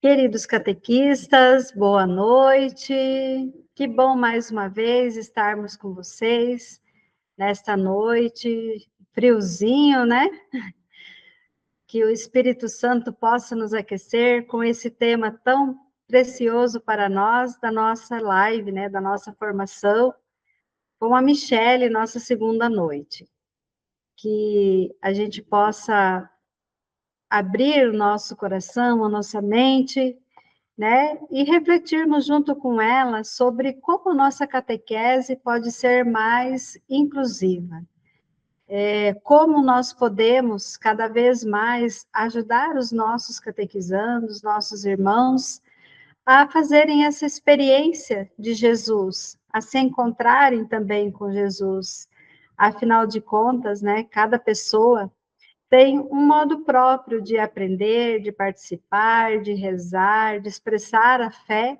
Queridos catequistas, boa noite. Que bom mais uma vez estarmos com vocês nesta noite, friozinho, né? Que o Espírito Santo possa nos aquecer com esse tema tão precioso para nós, da nossa live, né? Da nossa formação, com a Michele, nossa segunda noite. Que a gente possa abrir o nosso coração, a nossa mente, né? E refletirmos junto com ela sobre como nossa catequese pode ser mais inclusiva. Como nós podemos, cada vez mais, ajudar os nossos catequizandos, nossos irmãos, a fazerem essa experiência de Jesus, a se encontrarem também com Jesus. Afinal de contas, né, cada pessoa tem um modo próprio de aprender, de participar, de rezar, de expressar a fé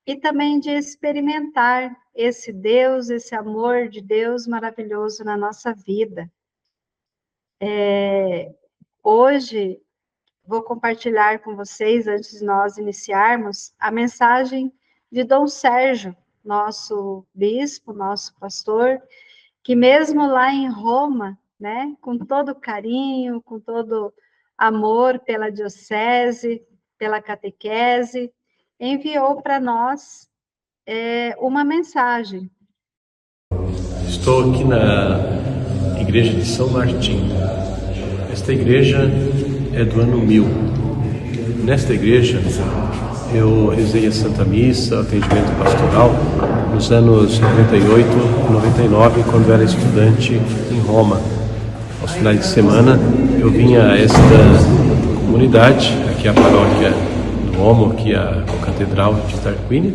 e também de experimentar esse Deus, esse amor de Deus maravilhoso na nossa vida. Hoje, vou compartilhar com vocês, antes de nós iniciarmos, a mensagem de Dom Sérgio, nosso bispo, nosso pastor, que mesmo lá em Roma, né, com todo carinho, com todo amor pela diocese, pela catequese, enviou para nós uma mensagem. Estou aqui na igreja de São Martinho. Esta igreja é do ano 1000. Nesta igreja eu rezei a Santa Missa, atendimento pastoral, nos anos 98 e 99, quando era estudante em Roma. Aos finais de semana eu vinha a esta comunidade, aqui a paróquia do Omo, aqui a Catedral de Tarquínia,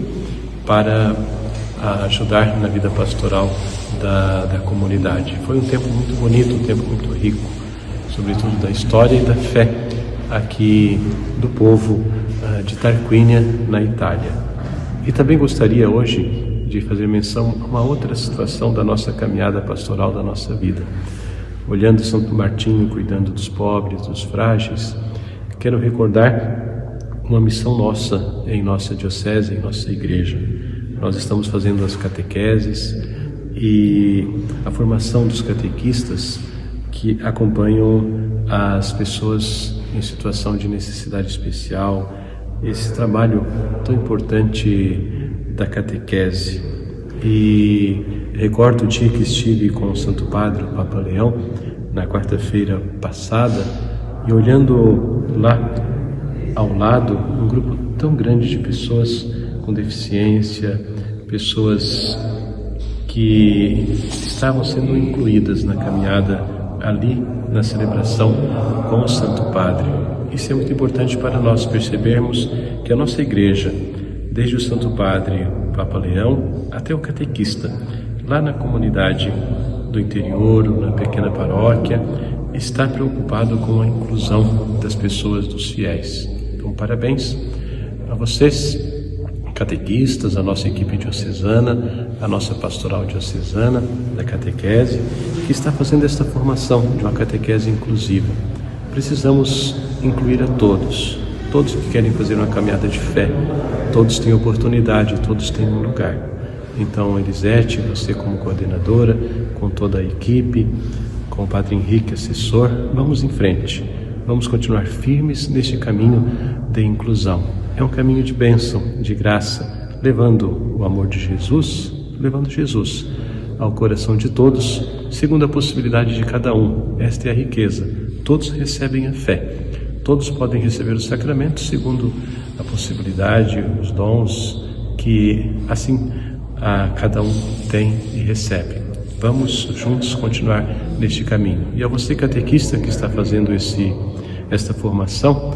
para ajudar na vida pastoral da comunidade. Foi um tempo muito bonito, um tempo muito rico, sobretudo da história e da fé aqui do povo de Tarquínia, na Itália. E também gostaria hoje de fazer menção a uma outra situação da nossa caminhada pastoral, da nossa vida. Olhando Santo Martinho, cuidando dos pobres, dos frágeis, quero recordar uma missão nossa em nossa diocese, em nossa igreja. Nós estamos fazendo as catequeses e a formação dos catequistas que acompanham as pessoas em situação de necessidade especial, esse trabalho tão importante da catequese. E recordo o dia que estive com o Santo Padre, o Papa Leão, na quarta-feira passada, e olhando lá ao lado um grupo tão grande de pessoas com deficiência, pessoas que estavam sendo incluídas na caminhada ali na celebração com o Santo Padre. Isso é muito importante para nós percebermos que a nossa igreja, desde o Santo Padre, o Papa Leão, até o catequista, lá na comunidade do interior, na pequena paróquia, está preocupado com a inclusão das pessoas, dos fiéis. Então, parabéns a vocês, catequistas, a nossa equipe diocesana, a nossa pastoral diocesana da catequese, que está fazendo esta formação de uma catequese inclusiva. Precisamos incluir a todos que querem fazer uma caminhada de fé, todos têm oportunidade, todos têm um lugar. Então, Elisete, você como coordenadora, com toda a equipe, com o Padre Henrique, assessor, vamos em frente, vamos continuar firmes neste caminho de inclusão. É um caminho de bênção, de graça, levando o amor de Jesus, levando Jesus ao coração de todos, segundo a possibilidade de cada um. Esta é a riqueza. Todos recebem a fé. Todos podem receber os sacramentos segundo a possibilidade, os dons que assim cada um tem e recebe. Vamos juntos continuar neste caminho. E a você, catequista, que está fazendo esta formação,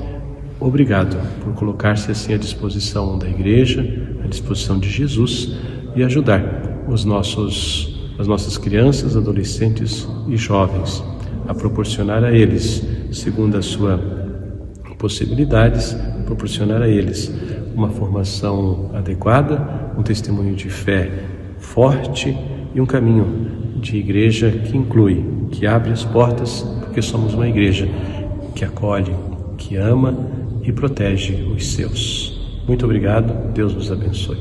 obrigado por colocar-se assim à disposição da igreja, à disposição de Jesus e ajudar as nossas crianças, adolescentes e jovens a proporcionar a eles, segundo as suas possibilidades, proporcionar a eles uma formação adequada, um testemunho de fé forte e um caminho de igreja que inclui, que abre as portas, porque somos uma igreja que acolhe, que ama e protege os seus. Muito obrigado, Deus nos abençoe.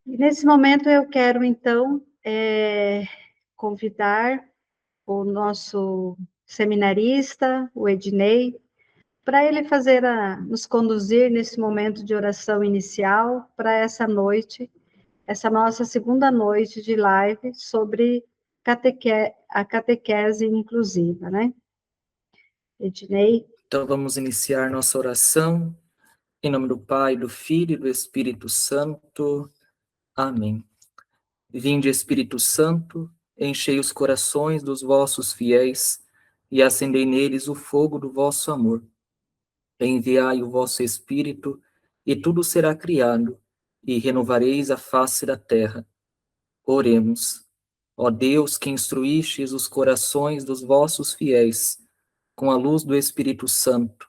E nesse momento eu quero, então, convidar o nosso seminarista, o Ednei, para ele nos conduzir nesse momento de oração inicial para essa noite, essa nossa segunda noite de live sobre a catequese inclusiva, né? Ednei. Então vamos iniciar nossa oração, em nome do Pai, do Filho e do Espírito Santo. Amém. Vinde, Espírito Santo, enchei os corações dos vossos fiéis e acendei neles o fogo do vosso amor. Enviai o vosso Espírito, e tudo será criado, e renovareis a face da terra. Oremos. Ó Deus, que instruístes os corações dos vossos fiéis, com a luz do Espírito Santo,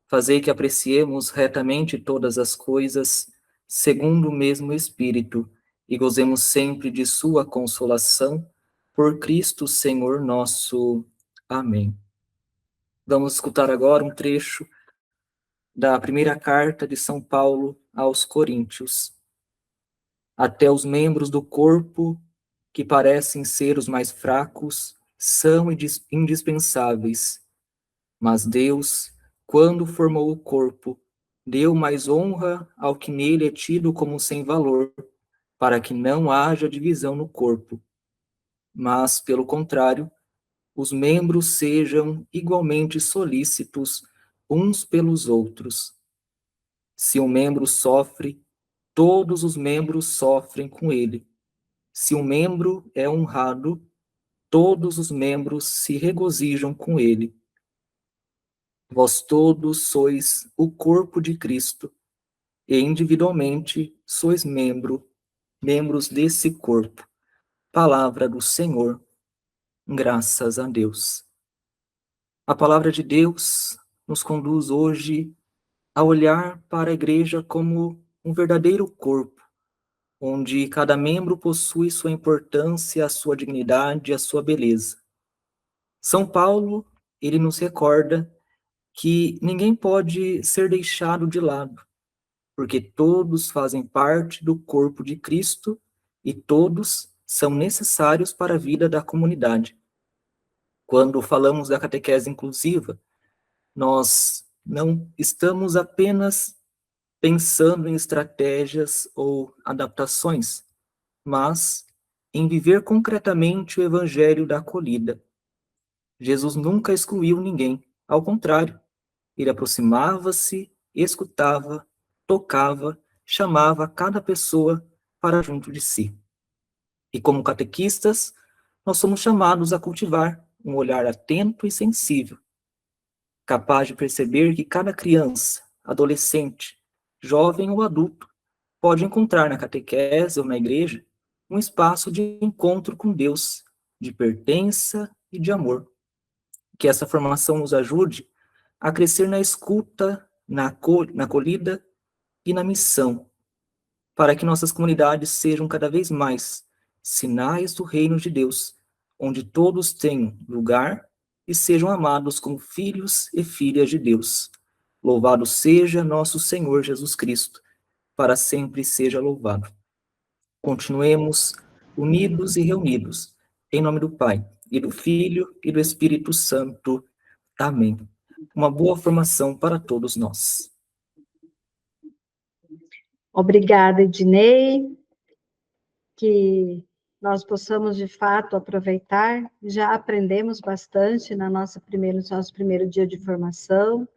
fazei que apreciemos retamente todas as coisas, segundo o mesmo Espírito, e gozemos sempre de sua consolação, por Cristo Senhor nosso. Amém. Vamos escutar agora um trecho da primeira carta de São Paulo aos Coríntios. Até os membros do corpo, que parecem ser os mais fracos, são indispensáveis. Mas Deus, quando formou o corpo, deu mais honra ao que nele é tido como sem valor, para que não haja divisão no corpo. Mas, pelo contrário, os membros sejam igualmente solícitos uns pelos outros. Se um membro sofre, todos os membros sofrem com ele. Se um membro é honrado, todos os membros se regozijam com ele. Vós todos sois o corpo de Cristo, e individualmente sois membros desse corpo. Palavra do Senhor, graças a Deus. A palavra de Deus nos conduz hoje a olhar para a igreja como um verdadeiro corpo, onde cada membro possui sua importância, a sua dignidade, a sua beleza. São Paulo, ele nos recorda que ninguém pode ser deixado de lado, porque todos fazem parte do corpo de Cristo e todos são necessários para a vida da comunidade. Quando falamos da catequese inclusiva, nós não estamos apenas pensando em estratégias ou adaptações, mas em viver concretamente o evangelho da acolhida. Jesus nunca excluiu ninguém, ao contrário, ele aproximava-se, escutava, tocava, chamava cada pessoa para junto de si. E como catequistas, nós somos chamados a cultivar um olhar atento e sensível, capaz de perceber que cada criança, adolescente, jovem ou adulto pode encontrar na catequese ou na igreja um espaço de encontro com Deus, de pertença e de amor. Que essa formação nos ajude a crescer na escuta, na acolhida e na missão, para que nossas comunidades sejam cada vez mais sinais do reino de Deus, onde todos tenham lugar e sejam amados como filhos e filhas de Deus. Louvado seja nosso Senhor Jesus Cristo, para sempre seja louvado. Continuemos unidos e reunidos, em nome do Pai, e do Filho, e do Espírito Santo. Amém. Uma boa formação para todos nós. Obrigada, Ednei, que nós possamos, de fato, aproveitar. Já aprendemos bastante no nosso primeiro dia de formação,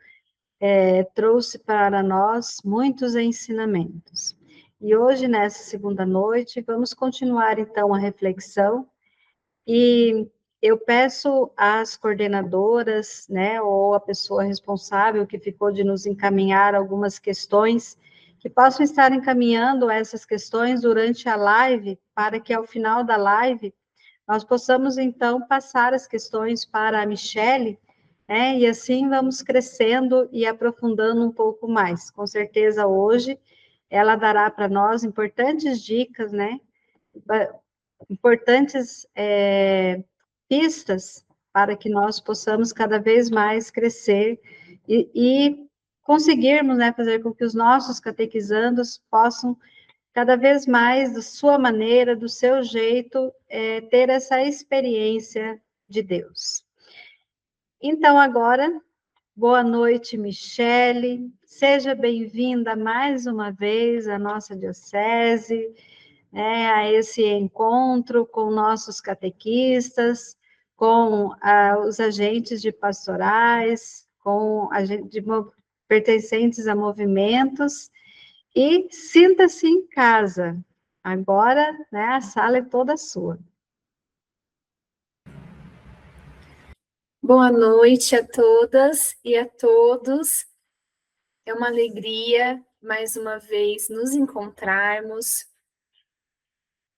trouxe para nós muitos ensinamentos. E hoje, nessa segunda noite, vamos continuar, então, a reflexão, e eu peço às coordenadoras, né, ou a pessoa responsável que ficou de nos encaminhar algumas questões, que possam estar encaminhando essas questões durante a live, para que ao final da live nós possamos, então, passar as questões para a Michele, né, e assim vamos crescendo e aprofundando um pouco mais. Com certeza, hoje, ela dará para nós importantes dicas, né, importantes pistas para que nós possamos cada vez mais crescer e conseguirmos, né, fazer com que os nossos catequizandos possam cada vez mais, da sua maneira, do seu jeito, ter essa experiência de Deus. Então, agora, boa noite, Michele. Seja bem-vinda mais uma vez à nossa diocese, né, a esse encontro com nossos catequistas, com os agentes de pastorais, com pertencentes a movimentos, e sinta-se em casa. Agora, né, a sala é toda sua. Boa noite a todas e a todos. É uma alegria, mais uma vez, nos encontrarmos.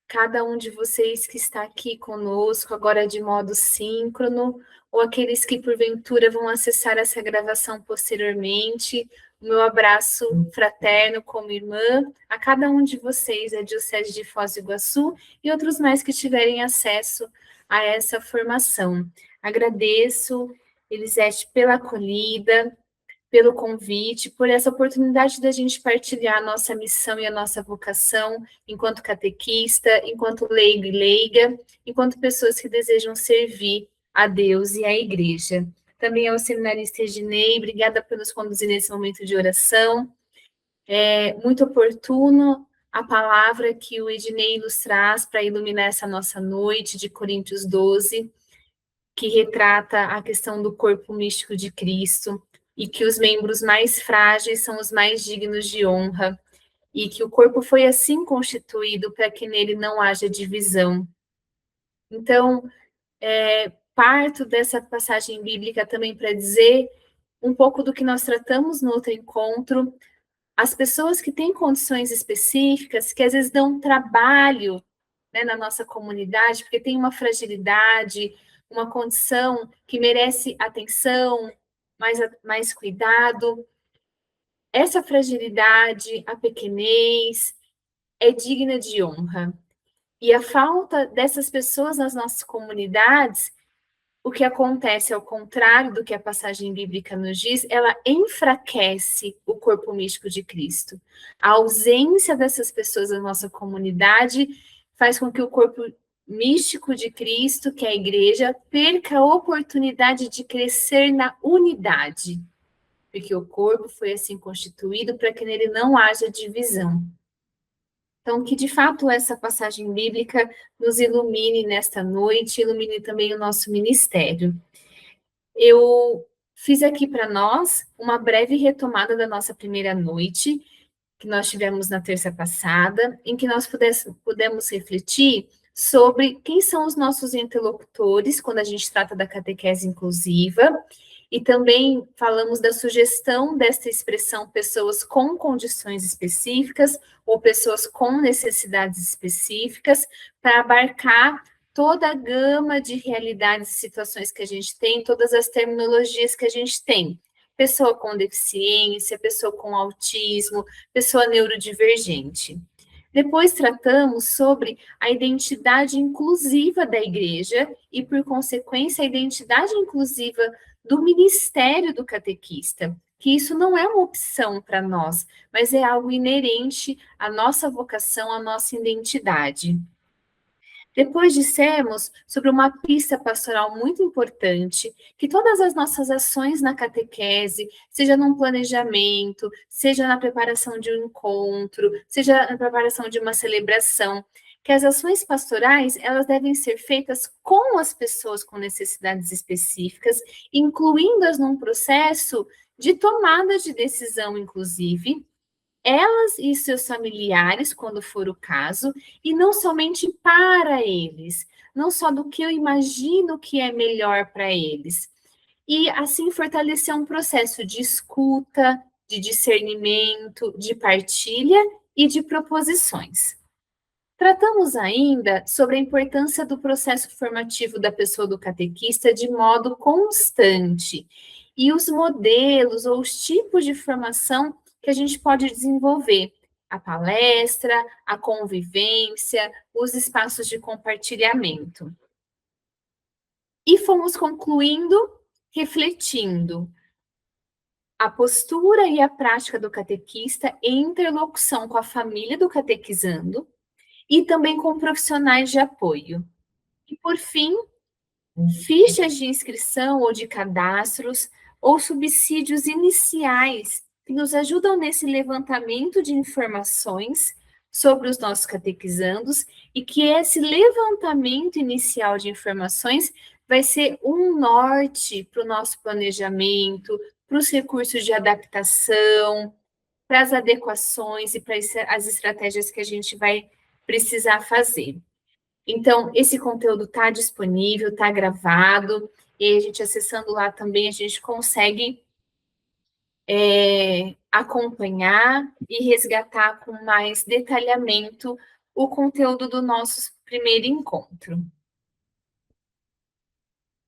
Cada um de vocês que está aqui conosco, agora de modo síncrono, ou aqueles que, porventura, vão acessar essa gravação posteriormente. O meu abraço fraterno como irmã a cada um de vocês, a Diocese de Foz do Iguaçu, e outros mais que tiverem acesso a essa formação. Agradeço, Elisete, pela acolhida, pelo convite, por essa oportunidade da gente partilhar a nossa missão e a nossa vocação enquanto catequista, enquanto leigo e leiga, enquanto pessoas que desejam servir a Deus e à Igreja. Também ao seminarista Ednei, obrigada por nos conduzir nesse momento de oração. É muito oportuno a palavra que o Ednei nos traz para iluminar essa nossa noite de Coríntios 12, que retrata a questão do corpo místico de Cristo, e que os membros mais frágeis são os mais dignos de honra, e que o corpo foi assim constituído para que nele não haja divisão. Então, parto dessa passagem bíblica também para dizer um pouco do que nós tratamos no outro encontro. As pessoas que têm condições específicas, que às vezes dão trabalho, né, na nossa comunidade, porque tem uma fragilidade, uma condição que merece atenção, mais cuidado. Essa fragilidade, a pequenez, é digna de honra. E a falta dessas pessoas nas nossas comunidades, o que acontece ao contrário do que a passagem bíblica nos diz, ela enfraquece o corpo místico de Cristo. A ausência dessas pessoas na nossa comunidade faz com que o corpo místico de Cristo, que é a igreja, perca a oportunidade de crescer na unidade, porque o corpo foi assim constituído para que nele não haja divisão. Então, que de fato essa passagem bíblica nos ilumine nesta noite, ilumine também o nosso ministério. Eu fiz aqui para nós uma breve retomada da nossa primeira noite, que nós tivemos na terça passada, em que nós pudemos refletir sobre quem são os nossos interlocutores quando a gente trata da catequese inclusiva, e também falamos da sugestão desta expressão pessoas com condições específicas ou pessoas com necessidades específicas, para abarcar toda a gama de realidades e situações que a gente tem, todas as terminologias que a gente tem. Pessoa com deficiência, pessoa com autismo, pessoa neurodivergente. Depois tratamos sobre a identidade inclusiva da igreja e, por consequência, a identidade inclusiva do ministério do catequista, que isso não é uma opção para nós, mas é algo inerente à nossa vocação, à nossa identidade. Depois dissemos sobre uma pista pastoral muito importante, que todas as nossas ações na catequese, seja num planejamento, seja na preparação de um encontro, seja na preparação de uma celebração, que as ações pastorais, elas devem ser feitas com as pessoas com necessidades específicas, incluindo-as num processo de tomada de decisão, inclusive, elas e seus familiares, quando for o caso, e não somente para eles, não só do que eu imagino que é melhor para eles. E assim fortalecer um processo de escuta, de discernimento, de partilha e de proposições. Tratamos ainda sobre a importância do processo formativo da pessoa do catequista de modo constante e os modelos ou os tipos de formação que a gente pode desenvolver: a palestra, a convivência, os espaços de compartilhamento. E fomos concluindo, refletindo. a postura e a prática do catequista em interlocução com a família do catequizando e também com profissionais de apoio. E, por fim, fichas de inscrição ou de cadastros ou subsídios iniciais que nos ajudam nesse levantamento de informações sobre os nossos catequizandos e que esse levantamento inicial de informações vai ser um norte para o nosso planejamento, para os recursos de adaptação, para as adequações e para as estratégias que a gente vai precisar fazer. Então, esse conteúdo está disponível, está gravado, e a gente acessando lá também, a gente consegue acompanhar e resgatar com mais detalhamento o conteúdo do nosso primeiro encontro.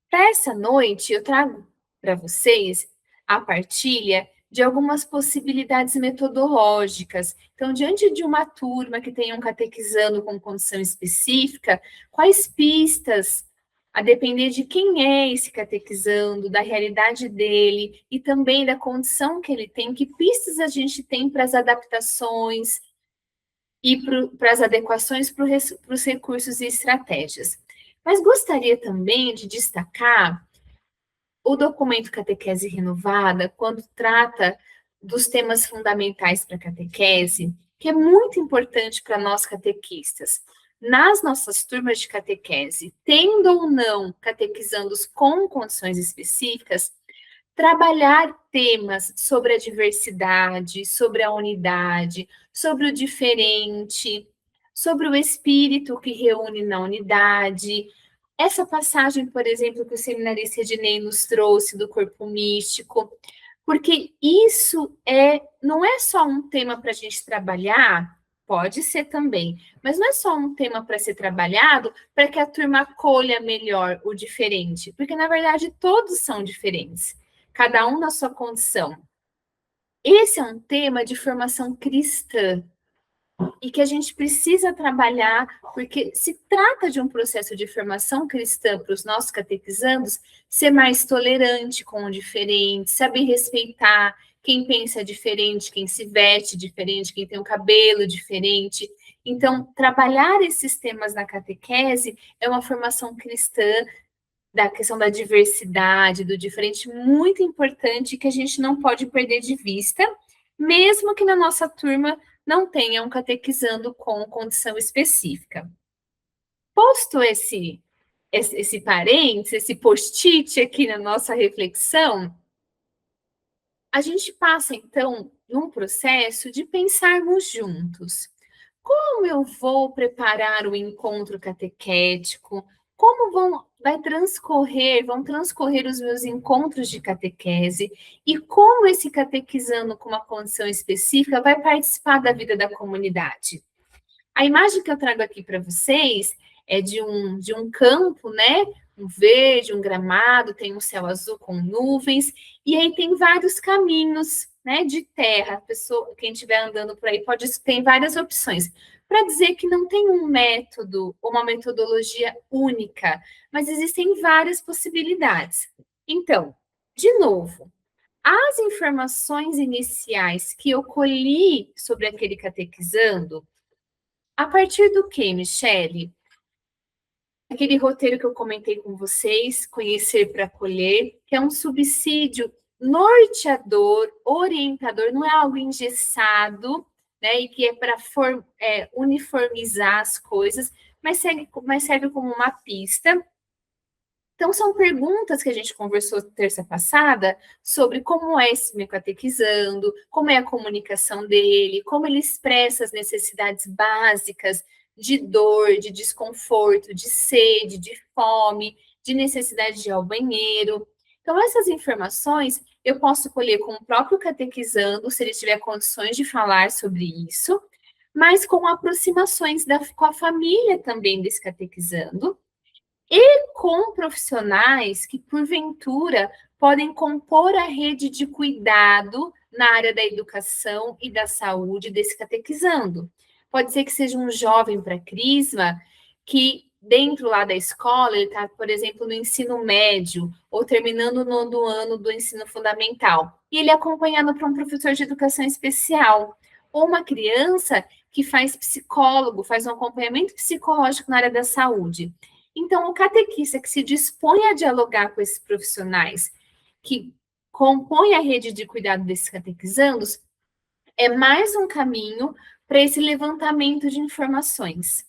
Para essa noite, eu trago para vocês a partilha de algumas possibilidades metodológicas. Então, diante de uma turma que tenha um catequizando com condição específica, quais pistas, a depender de quem é esse catequizando, da realidade dele e também da condição que ele tem, que pistas a gente tem para as adaptações e para as adequações para os recursos e estratégias. Mas gostaria também de destacar o documento Catequese Renovada, quando trata dos temas fundamentais para a catequese, que é muito importante para nós catequistas. Nas nossas turmas de catequese, tendo ou não catequizandos com condições específicas, trabalhar temas sobre a diversidade, sobre a unidade, sobre o diferente, sobre o espírito que reúne na unidade. Essa passagem, por exemplo, que o seminarista Ednei nos trouxe do corpo místico, porque isso não é só um tema para a gente trabalhar, pode ser também, mas não é só um tema para ser trabalhado para que a turma acolha melhor o diferente, porque, na verdade, todos são diferentes, cada um na sua condição. Esse é um tema de formação cristã, e que a gente precisa trabalhar, porque se trata de um processo de formação cristã para os nossos catequizandos, ser mais tolerante com o diferente, saber respeitar quem pensa diferente, quem se veste diferente, quem tem um cabelo diferente. Então, trabalhar esses temas na catequese é uma formação cristã da questão da diversidade, do diferente, muito importante, que a gente não pode perder de vista, mesmo que na nossa turma não tenha um catequizando com condição específica. Posto esse parênteses, esse post-it aqui na nossa reflexão, a gente passa, então, num processo de pensarmos juntos. Como eu vou preparar o encontro catequético? Como vão transcorrer os meus encontros de catequese? E como esse catequizando com uma condição específica vai participar da vida da comunidade? A imagem que eu trago aqui para vocês é de um campo, né? Um verde, um gramado, tem um céu azul com nuvens, e aí tem vários caminhos, né, de terra. Quem estiver andando por aí tem várias opções, para dizer que não tem um método ou uma metodologia única, mas existem várias possibilidades. Então, de novo, as informações iniciais que eu colhi sobre aquele catequizando, a partir do que, Michele? Aquele roteiro que eu comentei com vocês, Conhecer para Acolher, que é um subsídio norteador, orientador, não é algo engessado, né, e que é para uniformizar as coisas, mas serve como uma pista. Então, são perguntas que a gente conversou terça passada sobre como é esse meu catequizando, como é a comunicação dele, como ele expressa as necessidades básicas de dor, de desconforto, de sede, de fome, de necessidade de ir ao banheiro. Então, essas informações eu posso colher com o próprio catequizando, se ele tiver condições de falar sobre isso, mas com aproximações com a família também desse catequizando, e com profissionais que, porventura, podem compor a rede de cuidado na área da educação e da saúde desse catequizando. Pode ser que seja um jovem para crisma que dentro lá da escola, ele está, por exemplo, no ensino médio, ou terminando o 9º ano do ensino fundamental, e ele é acompanhado por um professor de educação especial, ou uma criança que faz psicólogo, faz um acompanhamento psicológico na área da saúde. Então, o catequista que se dispõe a dialogar com esses profissionais, que compõem a rede de cuidado desses catequizandos, é mais um caminho para esse levantamento de informações.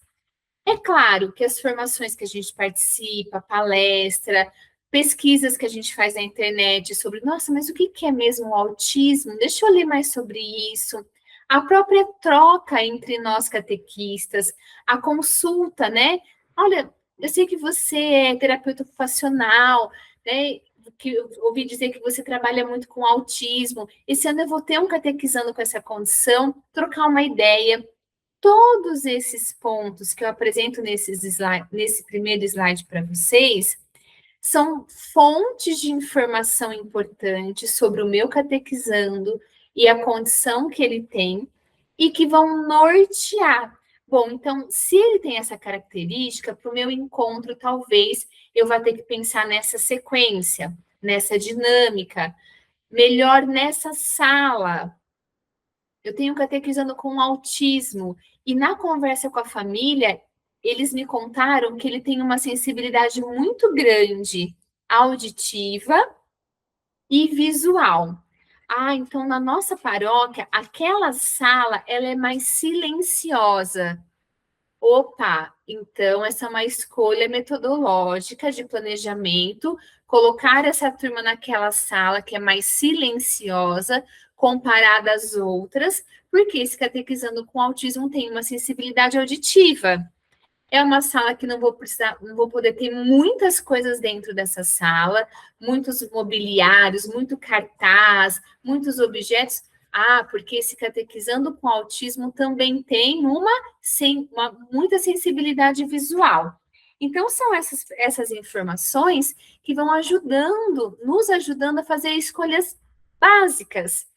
É claro que as formações que a gente participa, palestra, pesquisas que a gente faz na internet sobre, nossa, mas o que é mesmo o autismo? Deixa eu ler mais sobre isso. A própria troca entre nós catequistas, a consulta, né? Olha, eu sei que você é terapeuta ocupacional, né? Que eu ouvi dizer que você trabalha muito com autismo. Esse ano eu vou ter um catequizando com essa condição, trocar uma ideia. Todos esses pontos que eu apresento nesse primeiro slide para vocês são fontes de informação importante sobre o meu catequizando e a condição que ele tem e que vão nortear. Bom, então, se ele tem essa característica, para o meu encontro, talvez eu vá ter que pensar nessa sequência, nessa dinâmica, melhor nessa sala. Eu tenho catequizando com autismo, e na conversa com a família, eles me contaram que ele tem uma sensibilidade muito grande auditiva e visual. Ah, então na nossa paróquia, aquela sala, ela é mais silenciosa. Opa, então essa é uma escolha metodológica de planejamento, colocar essa turma naquela sala que é mais silenciosa, comparada às outras, porque esse catequizando com autismo tem uma sensibilidade auditiva. É uma sala que não vou poder ter muitas coisas dentro dessa sala, muitos mobiliários, muito cartaz, muitos objetos. Ah, porque esse catequizando com autismo também tem muita sensibilidade visual. Então, são essas informações que vão nos ajudando a fazer escolhas básicas.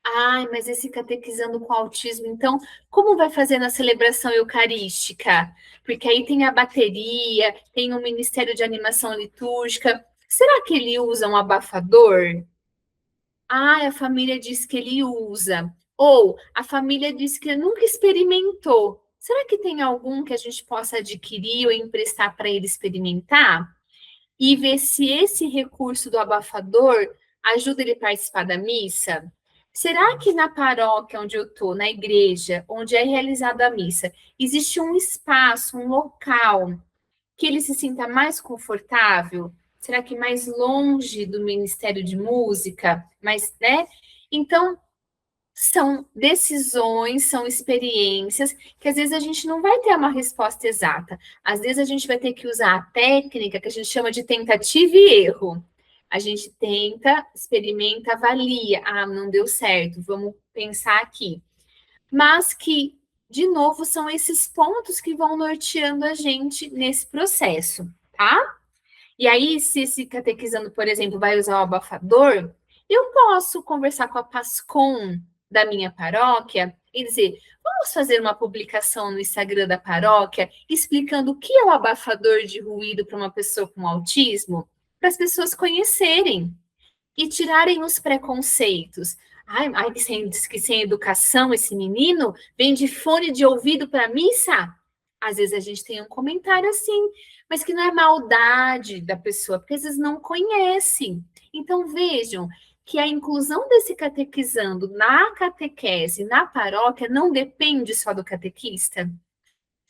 Ai, mas esse catequizando com autismo, então, como vai fazer na celebração eucarística? Porque aí tem a bateria, tem o Ministério de Animação Litúrgica. Será que ele usa um abafador? Ah, a família diz que ele usa. Ou a família diz que nunca experimentou. Será que tem algum que a gente possa adquirir ou emprestar para ele experimentar? E ver se esse recurso do abafador ajuda ele a participar da missa? Será que na paróquia onde eu estou, na igreja, onde é realizada a missa, existe um espaço, um local que ele se sinta mais confortável? Será que mais longe do Ministério de Música? Mas, né? Então, são decisões, são experiências que às vezes a gente não vai ter uma resposta exata. Às vezes a gente vai ter que usar a técnica que a gente chama de tentativa e erro. A gente tenta, experimenta, avalia. Ah, não deu certo, vamos pensar aqui. Mas que, de novo, são esses pontos que vão norteando a gente nesse processo, tá? E aí, se esse catequizando, por exemplo, vai usar o abafador, eu posso conversar com a PASCOM da minha paróquia e dizer, vamos fazer uma publicação no Instagram da paróquia explicando o que é o abafador de ruído para uma pessoa com autismo, para as pessoas conhecerem e tirarem os preconceitos. Ai, que sem educação esse menino vem de fone de ouvido para a missa? Às vezes a gente tem um comentário assim, mas que não é maldade da pessoa, porque às vezes não conhecem. Então vejam que a inclusão desse catequizando na catequese, na paróquia, não depende só do catequista.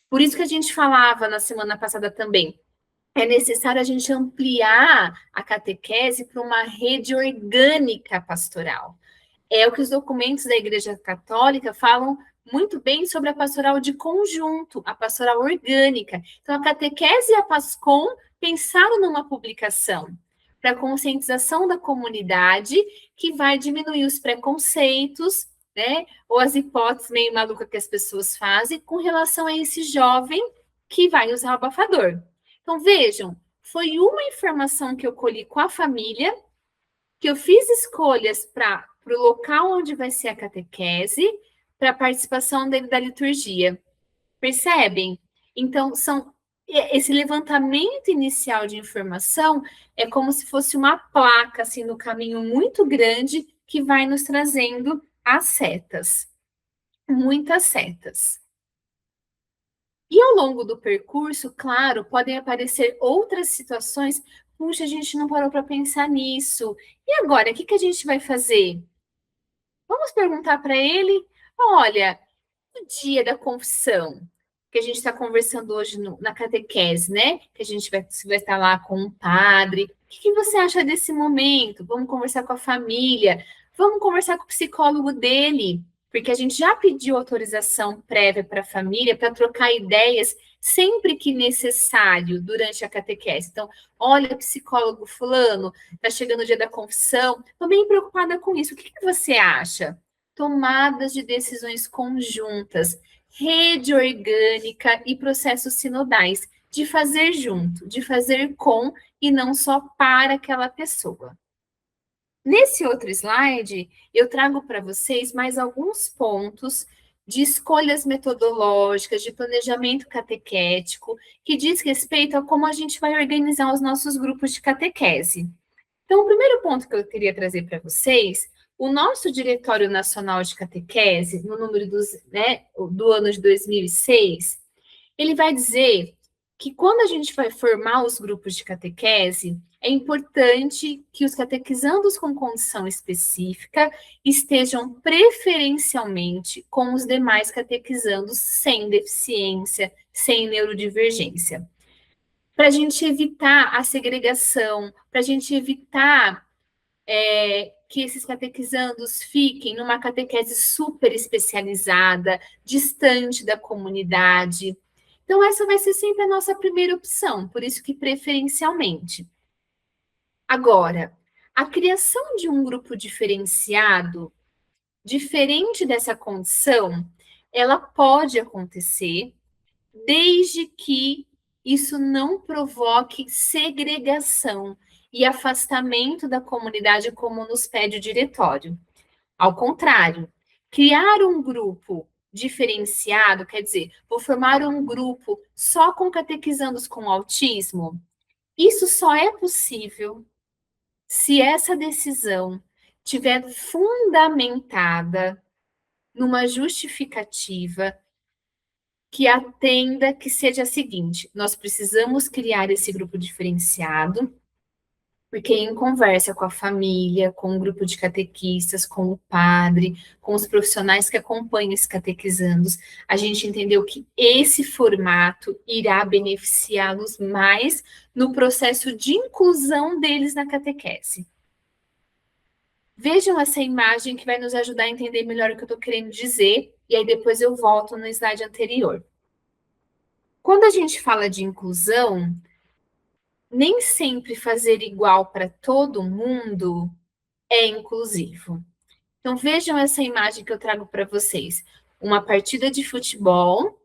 Por isso que a gente falava na semana passada também, é necessário a gente ampliar a catequese para uma rede orgânica pastoral. É o que os documentos da Igreja Católica falam muito bem sobre a pastoral de conjunto, a pastoral orgânica. Então, a catequese e a PASCOM pensaram numa publicação para conscientização da comunidade que vai diminuir os preconceitos, né, ou as hipóteses meio malucas que as pessoas fazem com relação a esse jovem que vai usar o abafador. Então, vejam, foi uma informação que eu colhi com a família, que eu fiz escolhas para o local onde vai ser a catequese, para a participação dele da liturgia. Percebem? Então, são esse levantamento inicial de informação é como se fosse uma placa, assim, no caminho muito grande, que vai nos trazendo as setas, muitas setas. E ao longo do percurso, claro, podem aparecer outras situações. Puxa, a gente não parou para pensar nisso. E agora, o que a gente vai fazer? Vamos perguntar para ele: olha, o dia da confissão, que a gente está conversando hoje na catequese, né? Que a gente vai estar lá com um padre. O que você acha desse momento? Vamos conversar com a família, vamos conversar com o psicólogo dele, porque a gente já pediu autorização prévia para a família para trocar ideias sempre que necessário durante a catequese. Então, olha, psicólogo fulano, está chegando o dia da confissão, estou bem preocupada com isso. O que você acha? Tomadas de decisões conjuntas, rede orgânica e processos sinodais, de fazer junto, de fazer com e não só para aquela pessoa. Nesse outro slide, eu trago para vocês mais alguns pontos de escolhas metodológicas, de planejamento catequético, que diz respeito a como a gente vai organizar os nossos grupos de catequese. Então, o primeiro ponto que eu queria trazer para vocês, o nosso Diretório Nacional de Catequese, no número do ano de 2006, ele vai dizer que quando a gente vai formar os grupos de catequese, é importante que os catequizandos com condição específica estejam preferencialmente com os demais catequizandos sem deficiência, sem neurodivergência. Para a gente evitar a segregação, para a gente evitar que esses catequizandos fiquem numa catequese super especializada, distante da comunidade. Então, essa vai ser sempre a nossa primeira opção, por isso que preferencialmente. Agora, a criação de um grupo diferenciado, diferente dessa condição, ela pode acontecer desde que isso não provoque segregação e afastamento da comunidade, como nos pede o diretório. Ao contrário, criar um grupo diferenciado, quer dizer, vou formar um grupo só com catequizandos com autismo, isso só é possível se essa decisão tiver fundamentada numa justificativa que atenda, que seja a seguinte: nós precisamos criar esse grupo diferenciado, porque em conversa com a família, com o grupo de catequistas, com o padre, com os profissionais que acompanham esses catequizandos, a gente entendeu que esse formato irá beneficiá-los mais no processo de inclusão deles na catequese. Vejam essa imagem que vai nos ajudar a entender melhor o que eu estou querendo dizer, e aí depois eu volto no slide anterior. Quando a gente fala de inclusão, nem sempre fazer igual para todo mundo é inclusivo. Então, vejam essa imagem que eu trago para vocês. Uma partida de futebol,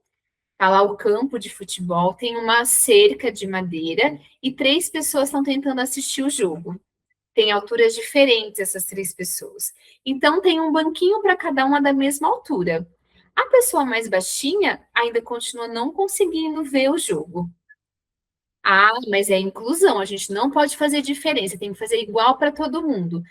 tá lá o campo de futebol, tem uma cerca de madeira e 3 pessoas estão tentando assistir o jogo. Tem alturas diferentes essas 3 pessoas. Então, tem um banquinho para cada uma da mesma altura. A pessoa mais baixinha ainda continua não conseguindo ver o jogo. Ah, mas é inclusão, a gente não pode fazer diferença, tem que fazer igual para todo mundo.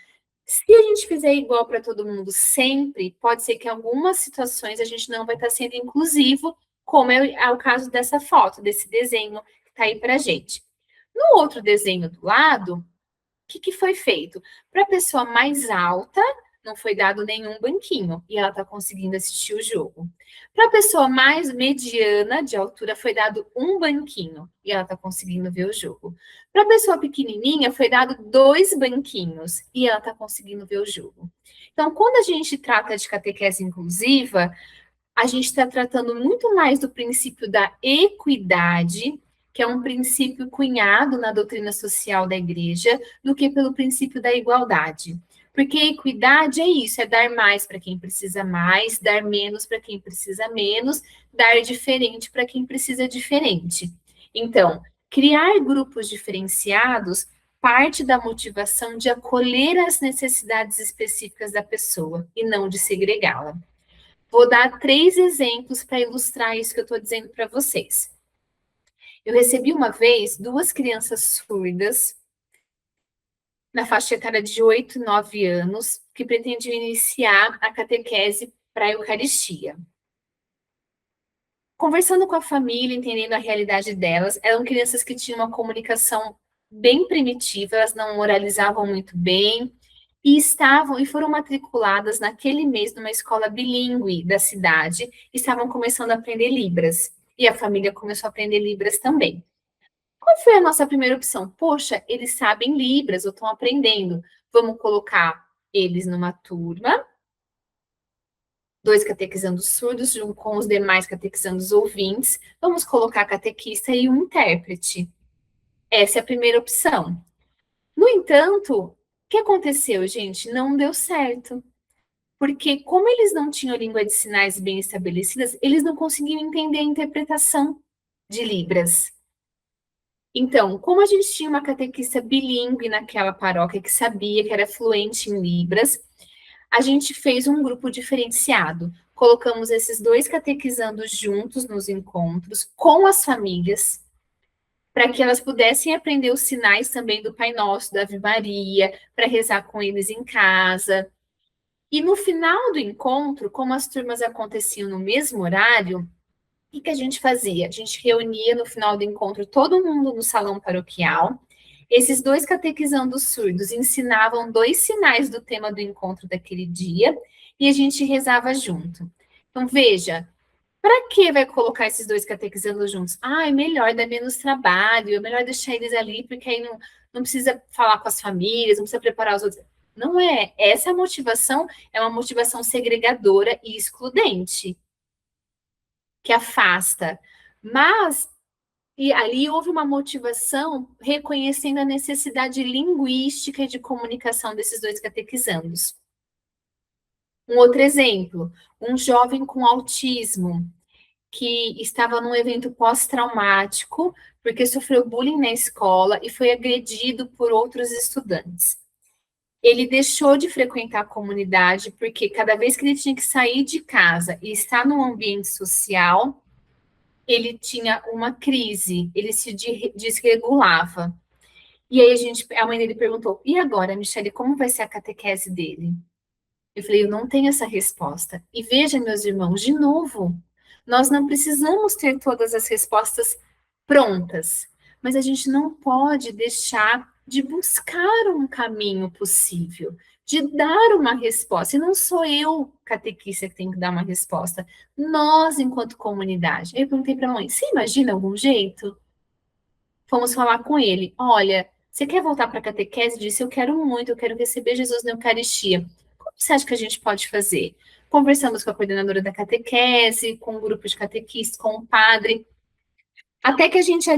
Se a gente fizer igual para todo mundo sempre, pode ser que em algumas situações a gente não vai estar sendo inclusivo, como é o caso dessa foto, desse desenho que está aí para a gente. No outro desenho do lado, o que foi feito? Para a pessoa mais alta, não foi dado nenhum banquinho, e ela está conseguindo assistir o jogo. Para a pessoa mais mediana, de altura, foi dado um banquinho, e ela está conseguindo ver o jogo. Para a pessoa pequenininha, foi dado 2 banquinhos, e ela está conseguindo ver o jogo. Então, quando a gente trata de catequese inclusiva, a gente está tratando muito mais do princípio da equidade, que é um princípio cunhado na doutrina social da igreja, do que pelo princípio da igualdade. Porque equidade é isso, é dar mais para quem precisa mais, dar menos para quem precisa menos, dar diferente para quem precisa diferente. Então, criar grupos diferenciados parte da motivação de acolher as necessidades específicas da pessoa e não de segregá-la. Vou dar 3 exemplos para ilustrar isso que eu estou dizendo para vocês. Eu recebi uma vez 2 crianças surdas, na faixa etária de 8, 9 anos, que pretendiam iniciar a catequese para a Eucaristia. Conversando com a família, entendendo a realidade delas, eram crianças que tinham uma comunicação bem primitiva, elas não oralizavam muito bem, e foram matriculadas naquele mês numa escola bilíngue da cidade, e estavam começando a aprender Libras. E a família começou a aprender Libras também. Qual foi a nossa primeira opção? Poxa, eles sabem Libras, ou estão aprendendo. Vamos colocar eles numa turma, 2 catequizandos surdos, junto com os demais catequizandos ouvintes. Vamos colocar a catequista e um intérprete. Essa é a primeira opção. No entanto, o que aconteceu, gente? Não deu certo. Porque, como eles não tinham língua de sinais bem estabelecidas, eles não conseguiam entender a interpretação de Libras. Então, como a gente tinha uma catequista bilíngue naquela paróquia que sabia que era fluente em Libras, a gente fez um grupo diferenciado. Colocamos esses 2 catequizandos juntos nos encontros, com as famílias, para que elas pudessem aprender os sinais também do Pai Nosso, da Ave Maria, para rezar com eles em casa. E no final do encontro, como as turmas aconteciam no mesmo horário, o que a gente fazia? A gente reunia no final do encontro todo mundo no salão paroquial. Esses 2 catequizandos surdos ensinavam 2 sinais do tema do encontro daquele dia e a gente rezava junto. Então, veja, para que vai colocar esses 2 catequizandos juntos? Ah, é melhor dar menos trabalho, é melhor deixar eles ali, porque aí não precisa falar com as famílias, não precisa preparar os outros. Não é. Essa motivação é uma motivação segregadora e excludente, que afasta. Mas e ali houve uma motivação reconhecendo a necessidade linguística e de comunicação desses 2 catequizandos. Um outro exemplo, um jovem com autismo que estava num evento pós-traumático porque sofreu bullying na escola e foi agredido por outros estudantes. Ele deixou de frequentar a comunidade porque cada vez que ele tinha que sair de casa e estar num ambiente social, ele tinha uma crise, ele se desregulava. E aí a mãe dele perguntou, e agora, Michele, como vai ser a catequese dele? Eu falei, eu não tenho essa resposta. E veja, meus irmãos, de novo, nós não precisamos ter todas as respostas prontas, mas a gente não pode deixar de buscar um caminho possível, de dar uma resposta. E não sou eu, catequista, que tenho que dar uma resposta. Nós, enquanto comunidade. Eu perguntei para a mãe, você imagina algum jeito? Fomos falar com ele. Olha, você quer voltar para a catequese? Disse, eu quero muito, eu quero receber Jesus na Eucaristia. Como você acha que a gente pode fazer? Conversamos com a coordenadora da catequese, com o grupo de catequistas, com o padre, até que a gente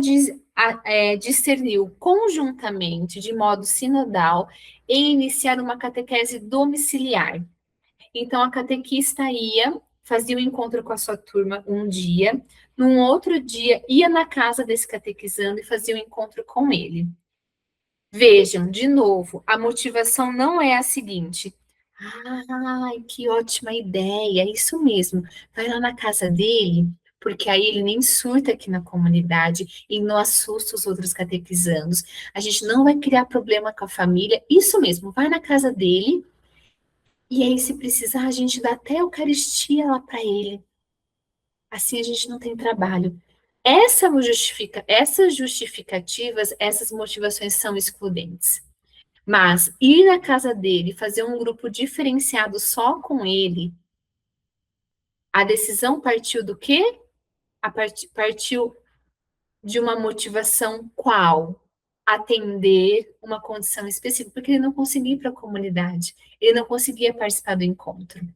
discerniu conjuntamente, de modo sinodal, em iniciar uma catequese domiciliar. Então, a catequista fazia o encontro com a sua turma um dia, num outro dia ia na casa desse catequizando e fazia o encontro com ele. Vejam, de novo, a motivação não é a seguinte: ai, que ótima ideia, é isso mesmo, vai lá na casa dele, porque aí ele nem surta aqui na comunidade e não assusta os outros catequizandos, a gente não vai criar problema com a família, isso mesmo, vai na casa dele, e aí se precisar a gente dá até a Eucaristia lá para ele, assim a gente não tem trabalho. Essas justificativas, essas motivações são excludentes. Mas ir na casa dele, fazer um grupo diferenciado só com ele, a decisão partiu do quê? Partiu de uma motivação qual? Atender uma condição específica, porque ele não conseguia ir para a comunidade, ele não conseguia participar do encontro.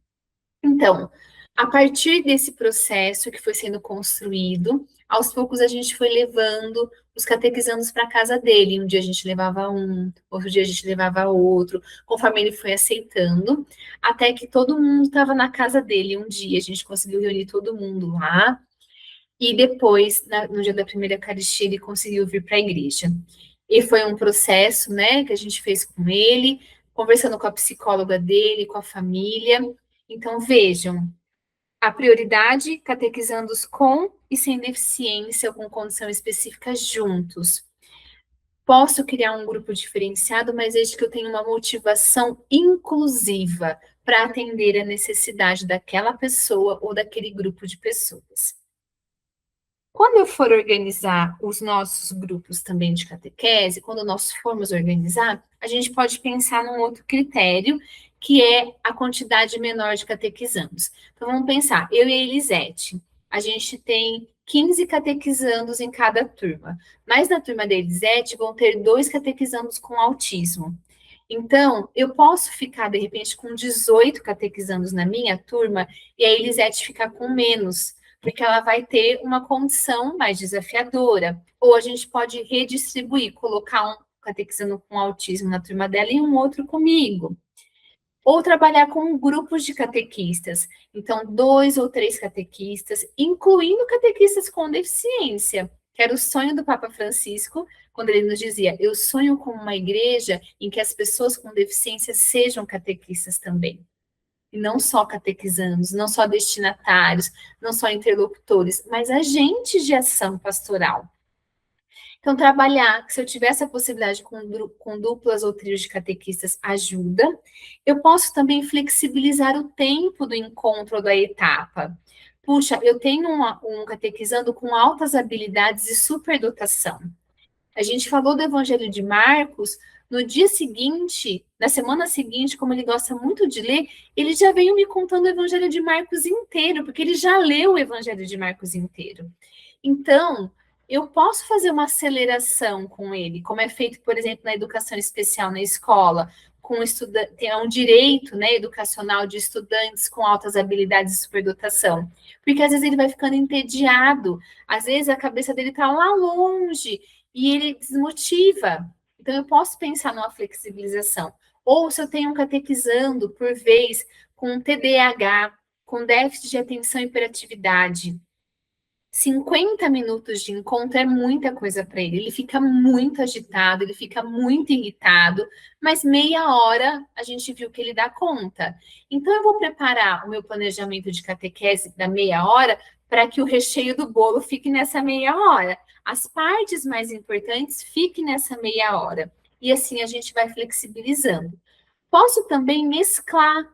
Então, a partir desse processo que foi sendo construído, aos poucos a gente foi levando os catequizandos para a casa dele. Um dia a gente levava um, outro dia a gente levava outro, conforme ele foi aceitando, até que todo mundo estava na casa dele. Um dia a gente conseguiu reunir todo mundo lá, e depois, no dia da primeira Eucaristia, ele conseguiu vir para a igreja. E foi um processo, né, que a gente fez com ele, conversando com a psicóloga dele, com a família. Então, vejam, A prioridade, catequizandos com e sem deficiência ou com condição específica juntos. Posso criar um grupo diferenciado, mas desde que eu tenha uma motivação inclusiva para atender a necessidade daquela pessoa ou daquele grupo de pessoas. Quando eu for organizar os nossos grupos também de catequese, quando nós formos organizar, a gente pode pensar num outro critério, que é a quantidade menor de catequizandos. Então, vamos pensar, eu e a Elisete, a gente tem 15 catequizandos em cada turma, mas na turma da Elisete vão ter 2 catequizandos com autismo. Então, eu posso ficar, de repente, com 18 catequizandos na minha turma e a Elisete ficar com menos, porque ela vai ter uma condição mais desafiadora. Ou a gente pode redistribuir, colocar um catequizando com autismo na turma dela e um outro comigo. Ou trabalhar com grupos de catequistas. Então, 2 ou 3 catequistas, incluindo catequistas com deficiência, que era o sonho do Papa Francisco, quando ele nos dizia, eu sonho com uma igreja em que as pessoas com deficiência sejam catequistas também. E não só catequizandos, não só destinatários, não só interlocutores, mas agentes de ação pastoral. Então, trabalhar, se eu tiver essa possibilidade com duplas ou trios de catequistas, ajuda. Eu posso também flexibilizar o tempo do encontro ou da etapa. Puxa, eu tenho um catequizando com altas habilidades e superdotação. A gente falou do Evangelho de Marcos, no dia seguinte, na semana seguinte, como ele gosta muito de ler, ele já veio me contando o Evangelho de Marcos inteiro, porque ele já leu o Evangelho de Marcos inteiro. Então, eu posso fazer uma aceleração com ele, como é feito, por exemplo, na educação especial na escola, com estudante, tem um direito, né, educacional de estudantes com altas habilidades e superdotação. Porque às vezes ele vai ficando entediado, às vezes a cabeça dele está lá longe, e ele desmotiva. Então, eu posso pensar numa flexibilização. Ou se eu tenho um catequizando, por vez, com TDAH, com déficit de atenção e hiperatividade, 50 minutos de encontro é muita coisa para ele. Ele fica muito agitado, ele fica muito irritado, mas meia hora a gente viu que ele dá conta. Então, eu vou preparar o meu planejamento de catequese da meia hora para que o recheio do bolo fique nessa meia hora. As partes mais importantes fiquem nessa meia hora. E assim a gente vai flexibilizando. Posso também mesclar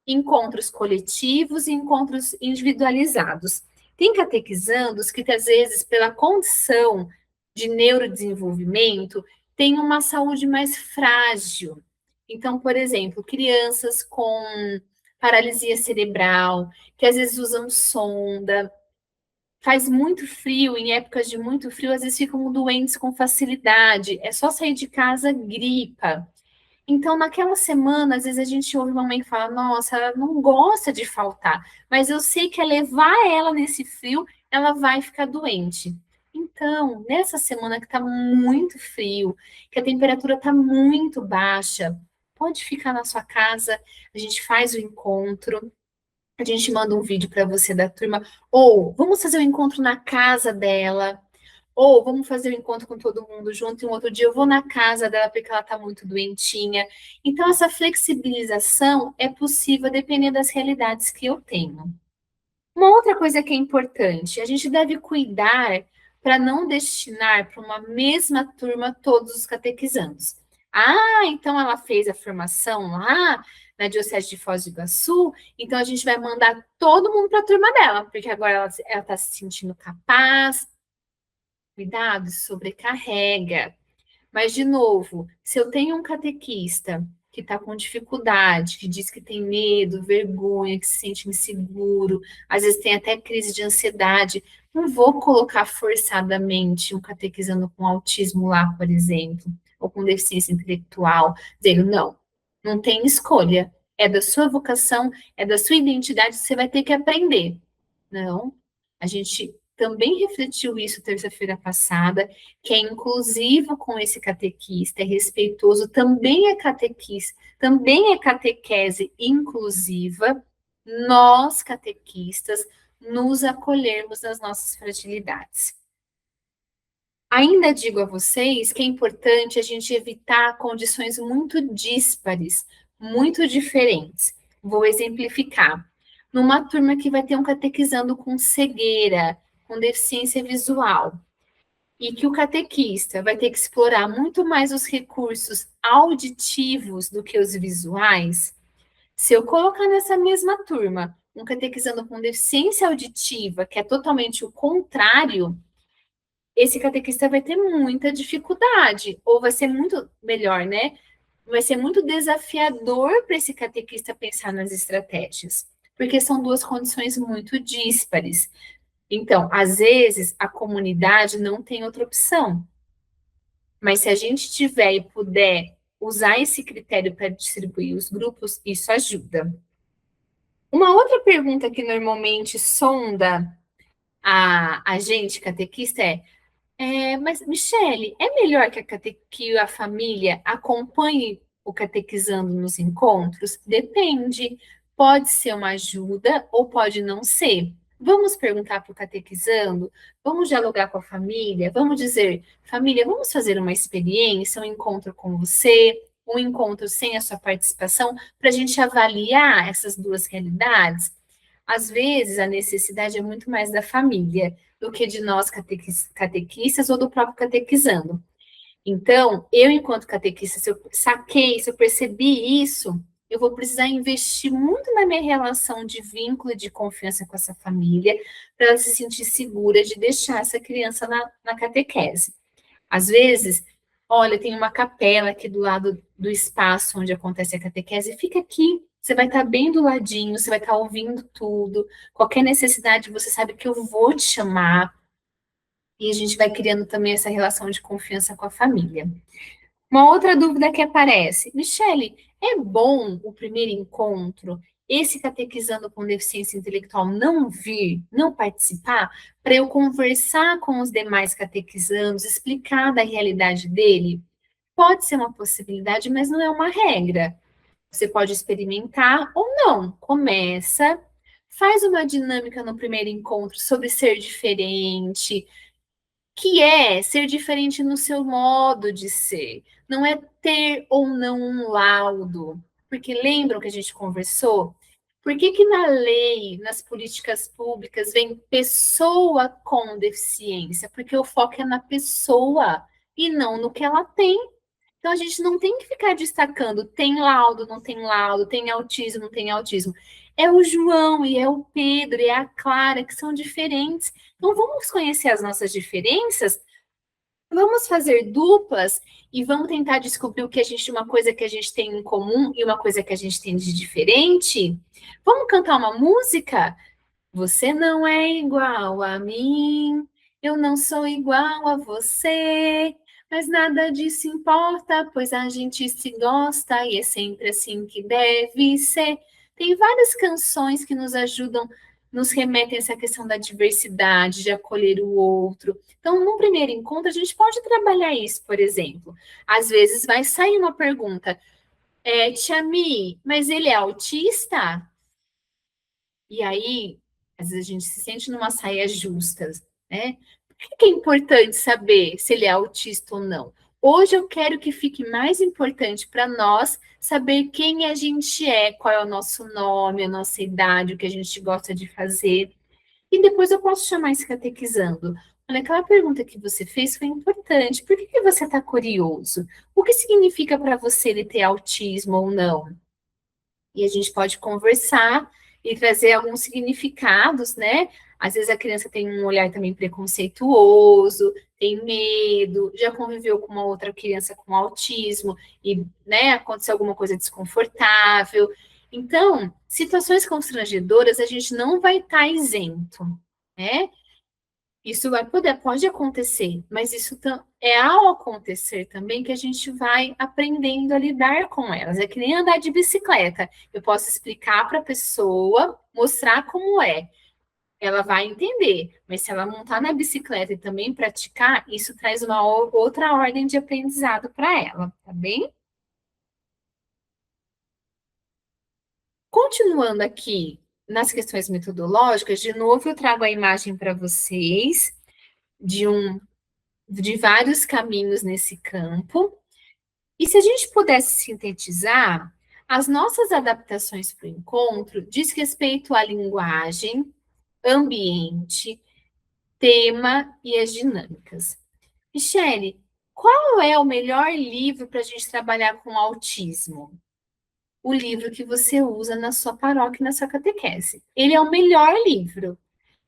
encontros coletivos e encontros individualizados. Tem catequizandos que, às vezes, pela condição de neurodesenvolvimento, têm uma saúde mais frágil. Então, por exemplo, crianças com paralisia cerebral, que às vezes usam sonda, faz muito frio, em épocas de muito frio, às vezes ficam doentes com facilidade, é só sair de casa, gripa. Então, naquela semana, às vezes a gente ouve uma mãe falar, nossa, ela não gosta de faltar, mas eu sei que é levar ela nesse frio, ela vai ficar doente. Então, nessa semana que está muito frio, que a temperatura está muito baixa, pode ficar na sua casa, a gente faz o encontro, a gente manda um vídeo para você da turma, ou vamos fazer o encontro na casa dela, ou vamos fazer o encontro com todo mundo junto, e um outro dia eu vou na casa dela porque ela está muito doentinha. Então, essa flexibilização é possível dependendo das realidades que eu tenho. Uma outra coisa que é importante, a gente deve cuidar para não destinar para uma mesma turma todos os catequizandos. Ah, então ela fez a formação lá na Diocese de Foz do Iguaçu, então a gente vai mandar todo mundo para a turma dela, porque agora ela está se sentindo capaz. Cuidado, sobrecarrega. Mas, de novo, se eu tenho um catequista que está com dificuldade, que diz que tem medo, vergonha, que se sente inseguro, às vezes tem até crise de ansiedade, não vou colocar forçadamente um catequizando com autismo lá, por exemplo, ou com deficiência intelectual, dizendo, não, não tem escolha, é da sua vocação, é da sua identidade, você vai ter que aprender. Não, a gente também refletiu isso terça-feira passada, que é inclusivo com esse catequista, é respeitoso, também é catequista, também é catequese inclusiva, nós, catequistas, nos acolhermos nas nossas fragilidades. Ainda digo a vocês que é importante a gente evitar condições muito díspares, muito diferentes. Vou exemplificar. numa turma que vai ter um catequizando com cegueira, com deficiência visual, e que o catequista vai ter que explorar muito mais os recursos auditivos do que os visuais, se eu colocar nessa mesma turma um catequizando com deficiência auditiva, que é totalmente o contrário, esse catequista vai ter muita dificuldade, ou vai ser muito melhor, né? Vai ser muito desafiador para esse catequista pensar nas estratégias, porque são duas condições muito díspares. Então, às vezes, a comunidade não tem outra opção. Mas se a gente tiver e puder usar esse critério para distribuir os grupos, isso ajuda. Uma outra pergunta que normalmente sonda a gente, catequista, mas, Michele, é melhor que a família acompanhe o catequizando nos encontros? Depende. Pode ser uma ajuda ou pode não ser. Vamos perguntar para o catequizando, vamos dialogar com a família, vamos dizer, família, vamos fazer uma experiência, um encontro com você, um encontro sem a sua participação, para a gente avaliar essas duas realidades. Às vezes, a necessidade é muito mais da família do que de nós catequistas ou do próprio catequizando. Então, eu, enquanto catequista, se eu percebi isso, eu vou precisar investir muito na minha relação de vínculo e de confiança com essa família, para ela se sentir segura de deixar essa criança na catequese. Às vezes, olha, tem uma capela aqui do lado do espaço onde acontece a catequese, fica aqui, você vai estar bem do ladinho, você vai estar ouvindo tudo, qualquer necessidade, você sabe que eu vou te chamar, e a gente vai criando também essa relação de confiança com a família. Uma outra dúvida que aparece, Michele, é bom o primeiro encontro, esse catequizando com deficiência intelectual não vir, não participar, para eu conversar com os demais catequizandos, explicar da realidade dele? Pode ser uma possibilidade, mas não é uma regra. Você pode experimentar ou não. Começa, faz uma dinâmica no primeiro encontro sobre ser diferente, que é ser diferente no seu modo de ser. Não é ter ou não um laudo. Porque lembram que a gente conversou? Por que na lei, nas políticas públicas, vem pessoa com deficiência? Porque o foco é na pessoa e não no que ela tem. Então, a gente não tem que ficar destacando, tem laudo, não tem laudo, tem autismo, não tem autismo. É o João e é o Pedro e é a Clara que são diferentes. Então, vamos conhecer as nossas diferenças, vamos fazer duplas e vamos tentar descobrir uma coisa que a gente tem em comum e uma coisa que a gente tem de diferente. Vamos cantar uma música? Você não é igual a mim, eu não sou igual a você, mas nada disso importa, pois a gente se gosta e é sempre assim que deve ser. Tem várias canções que nos ajudam, nos remetem a essa questão da diversidade, de acolher o outro. Então, no primeiro encontro, a gente pode trabalhar isso, por exemplo. Às vezes vai sair uma pergunta, Tia Mi, mas ele é autista? E aí, às vezes a gente se sente numa saia justa, né? Por que é importante saber se ele é autista ou não? Hoje eu quero que fique mais importante para nós saber quem a gente é, qual é o nosso nome, a nossa idade, o que a gente gosta de fazer. E depois eu posso chamar esse catequizando. Olha, aquela pergunta que você fez foi importante. Por que você está curioso? O que significa para você ele ter autismo ou não? E a gente pode conversar e trazer alguns significados, né? Às vezes a criança tem um olhar também preconceituoso, tem medo, já conviveu com uma outra criança com autismo e, né, aconteceu alguma coisa desconfortável. Então, situações constrangedoras a gente não vai estar isento, né? Isso pode acontecer, mas isso é ao acontecer também que a gente vai aprendendo a lidar com elas. É que nem andar de bicicleta. Eu posso explicar para a pessoa, mostrar como é. Ela vai entender, mas se ela montar na bicicleta e também praticar, isso traz uma outra ordem de aprendizado para ela, tá bem? Continuando aqui nas questões metodológicas, de novo eu trago a imagem para vocês de vários caminhos nesse campo. E se a gente pudesse sintetizar, As nossas adaptações para o encontro diz respeito à linguagem, ambiente, tema e as dinâmicas. Michele, qual é o melhor livro para a gente trabalhar com autismo? O livro que você usa na sua paróquia e na sua catequese. Ele é o melhor livro.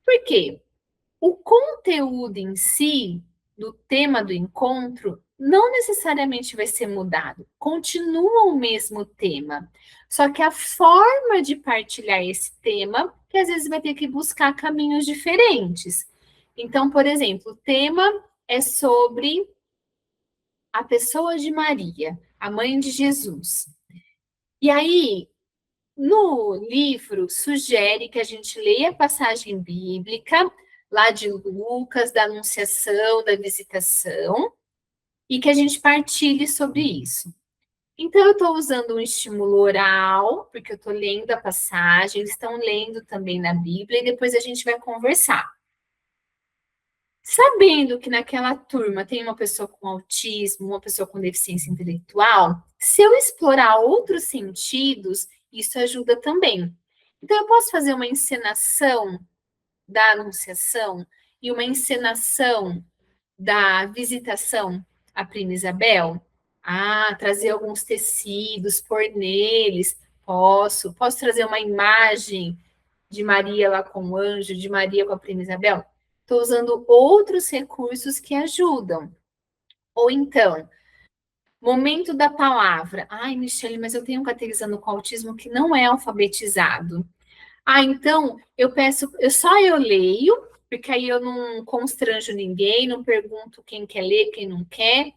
Por quê? O conteúdo em si, do tema do encontro, não necessariamente vai ser mudado. Continua o mesmo tema. Só que a forma de partilhar esse tema, que às vezes vai ter que buscar caminhos diferentes. Então, por exemplo, o tema é sobre a pessoa de Maria, a mãe de Jesus. E aí, no livro, sugere que a gente leia a passagem bíblica, lá de Lucas, da Anunciação, da Visitação, e que a gente partilhe sobre isso. Então, eu estou usando um estímulo oral, porque eu estou lendo a passagem, eles estão lendo também na Bíblia, e depois a gente vai conversar. Sabendo que naquela turma tem uma pessoa com autismo, uma pessoa com deficiência intelectual, se eu explorar outros sentidos, isso ajuda também. Então, eu posso fazer uma encenação da Anunciação e uma encenação da Visitação à Prima Isabel? Trazer alguns tecidos, pôr neles. Posso trazer uma imagem de Maria lá com o anjo, de Maria com a Prima Isabel? Estou usando outros recursos que ajudam. Ou então, momento da palavra. Ai, Michele, mas eu tenho um catequizando com autismo que não é alfabetizado. Então, eu leio, porque aí eu não constranjo ninguém, não pergunto quem quer ler, quem não quer.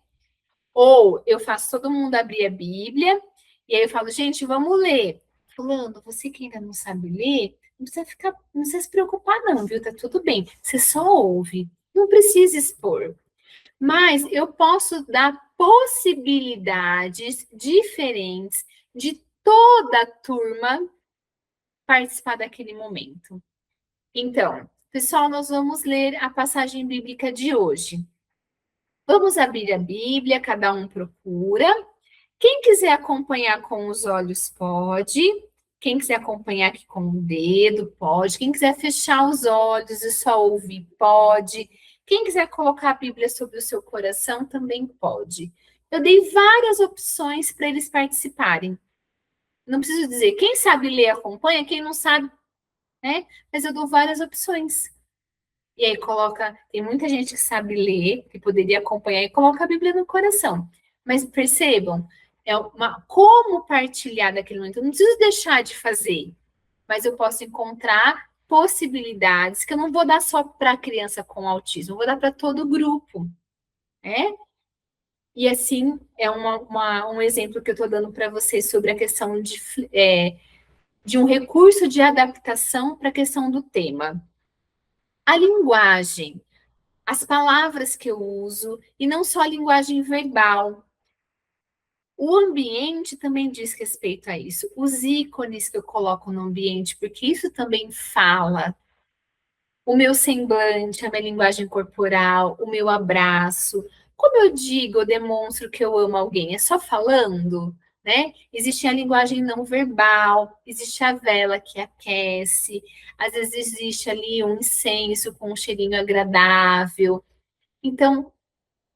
Ou eu faço todo mundo abrir a Bíblia, e aí eu falo, gente, vamos ler. Fulano, você que ainda não sabe ler, não precisa se preocupar não, viu? Tá tudo bem. Você só ouve. Não precisa expor. Mas eu posso dar possibilidades diferentes de toda a turma participar daquele momento. Então, pessoal, nós vamos ler a passagem bíblica de hoje. Vamos abrir a Bíblia, cada um procura. Quem quiser acompanhar com os olhos, pode. Quem quiser acompanhar aqui com o dedo, pode. Quem quiser fechar os olhos e só ouvir, pode. Quem quiser colocar a Bíblia sobre o seu coração, também pode. Eu dei várias opções para eles participarem. Não preciso dizer, quem sabe ler acompanha, quem não sabe, né? Mas eu dou várias opções. E aí tem muita gente que sabe ler, que poderia acompanhar e coloca a Bíblia no coração. Mas percebam, como partilhar daquele momento. Eu não preciso deixar de fazer, mas eu posso encontrar possibilidades que eu não vou dar só para a criança com autismo, eu vou dar para todo o grupo, né? E assim, é um exemplo que eu estou dando para vocês sobre a questão de um recurso de adaptação para a questão do tema. A linguagem, as palavras que eu uso, e não só a linguagem verbal. O ambiente também diz respeito a isso. Os ícones que eu coloco no ambiente, porque isso também fala. O meu semblante, a minha linguagem corporal, o meu abraço. Como eu digo, eu demonstro que eu amo alguém? É só falando, né? Existe a linguagem não verbal, existe a vela que aquece, às vezes existe ali um incenso com um cheirinho agradável. Então,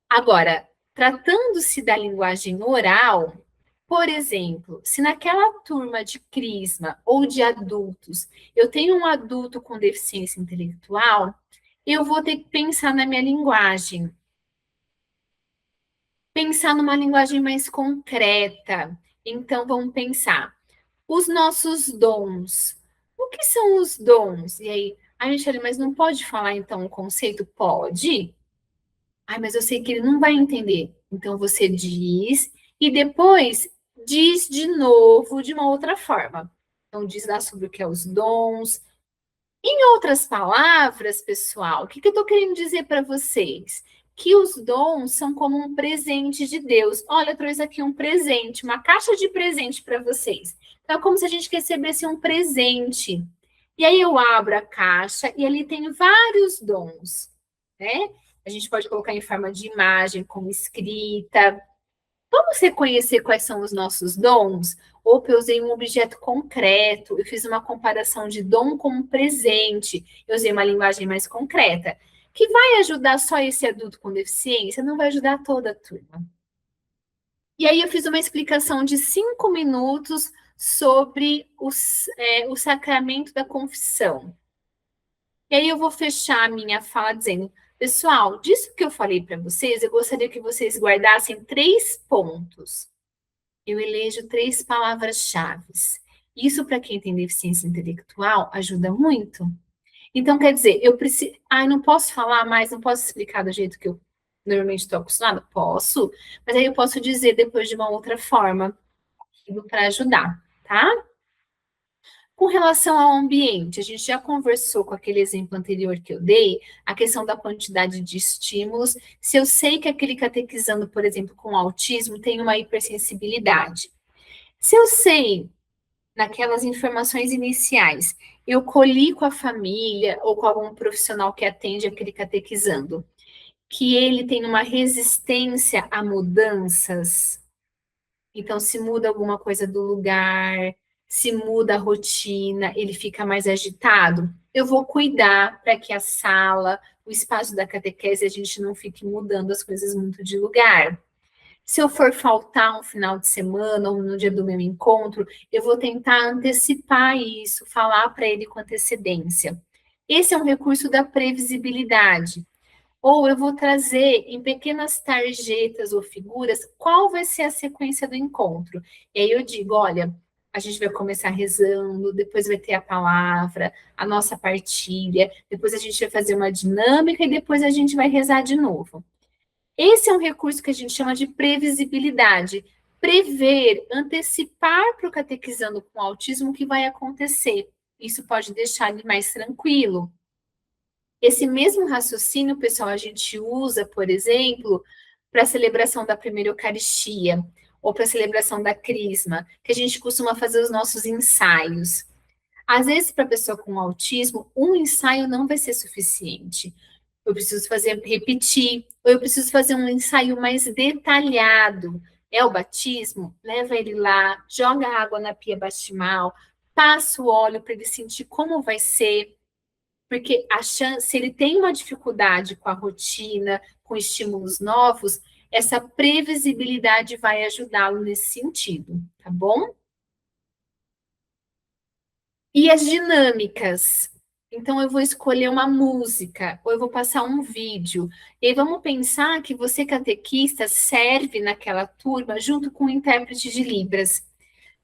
agora, tratando-se da linguagem oral, por exemplo, se naquela turma de crisma ou de adultos eu tenho um adulto com deficiência intelectual, eu vou ter que pensar na minha linguagem. Pensar numa linguagem mais concreta. Então, vamos pensar. Os nossos dons. O que são os dons? E aí, Michele, mas não pode falar então o conceito? Pode. Mas eu sei que ele não vai entender. Então, você diz e depois diz de novo de uma outra forma. Então, diz lá sobre o que é os dons. Em outras palavras, pessoal, o que eu estou querendo dizer para vocês? Que os dons são como um presente de Deus. Olha, eu trouxe aqui um presente, uma caixa de presente para vocês. Então, é como se a gente recebesse um presente. E aí eu abro a caixa e ali tem vários dons, né? A gente pode colocar em forma de imagem, como escrita. Vamos reconhecer quais são os nossos dons? Opa, eu usei um objeto concreto, eu fiz uma comparação de dom com presente, eu usei uma linguagem mais concreta, que vai ajudar só esse adulto com deficiência, não vai ajudar toda a turma. E aí eu fiz uma explicação de 5 minutos sobre o sacramento da confissão. E aí eu vou fechar a minha fala dizendo, pessoal, disso que eu falei para vocês, eu gostaria que vocês guardassem 3 pontos. Eu elejo 3 palavras-chave. Isso, para quem tem deficiência intelectual, ajuda muito. Então, quer dizer, eu preciso... não posso falar mais, não posso explicar do jeito que eu normalmente estou acostumada? Posso, mas aí eu posso dizer depois de uma outra forma, para ajudar, tá? Com relação ao ambiente, a gente já conversou com aquele exemplo anterior que eu dei, a questão da quantidade de estímulos. Se eu sei que aquele catequizando, por exemplo, com autismo, tem uma hipersensibilidade. Se eu sei, naquelas informações iniciais, eu colhi com a família ou com algum profissional que atende aquele catequizando, que ele tem uma resistência a mudanças. Então, se muda alguma coisa do lugar, se muda a rotina, ele fica mais agitado, eu vou cuidar para que a sala, o espaço da catequese, a gente não fique mudando as coisas muito de lugar. Se eu for faltar um final de semana ou no dia do meu encontro, eu vou tentar antecipar isso, falar para ele com antecedência. Esse é um recurso da previsibilidade. Ou eu vou trazer em pequenas tarjetas ou figuras qual vai ser a sequência do encontro. E aí eu digo, olha, a gente vai começar rezando, depois vai ter a palavra, a nossa partilha, depois a gente vai fazer uma dinâmica e depois a gente vai rezar de novo. Esse é um recurso que a gente chama de previsibilidade. Prever, antecipar para o catequizando com autismo o que vai acontecer. Isso pode deixar ele mais tranquilo. Esse mesmo raciocínio, pessoal, a gente usa, por exemplo, para a celebração da primeira Eucaristia, ou para a celebração da Crisma, que a gente costuma fazer os nossos ensaios. Às vezes, para a pessoa com autismo, um ensaio não vai ser suficiente. Eu preciso repetir, ou eu preciso fazer um ensaio mais detalhado. É o batismo? Leva ele lá, joga água na pia batismal, passa o óleo para ele sentir como vai ser. Porque se ele tem uma dificuldade com a rotina, com estímulos novos, essa previsibilidade vai ajudá-lo nesse sentido, tá bom? E as dinâmicas? Então, eu vou escolher uma música, ou eu vou passar um vídeo. E aí, vamos pensar que você, catequista, serve naquela turma junto com o intérprete de Libras.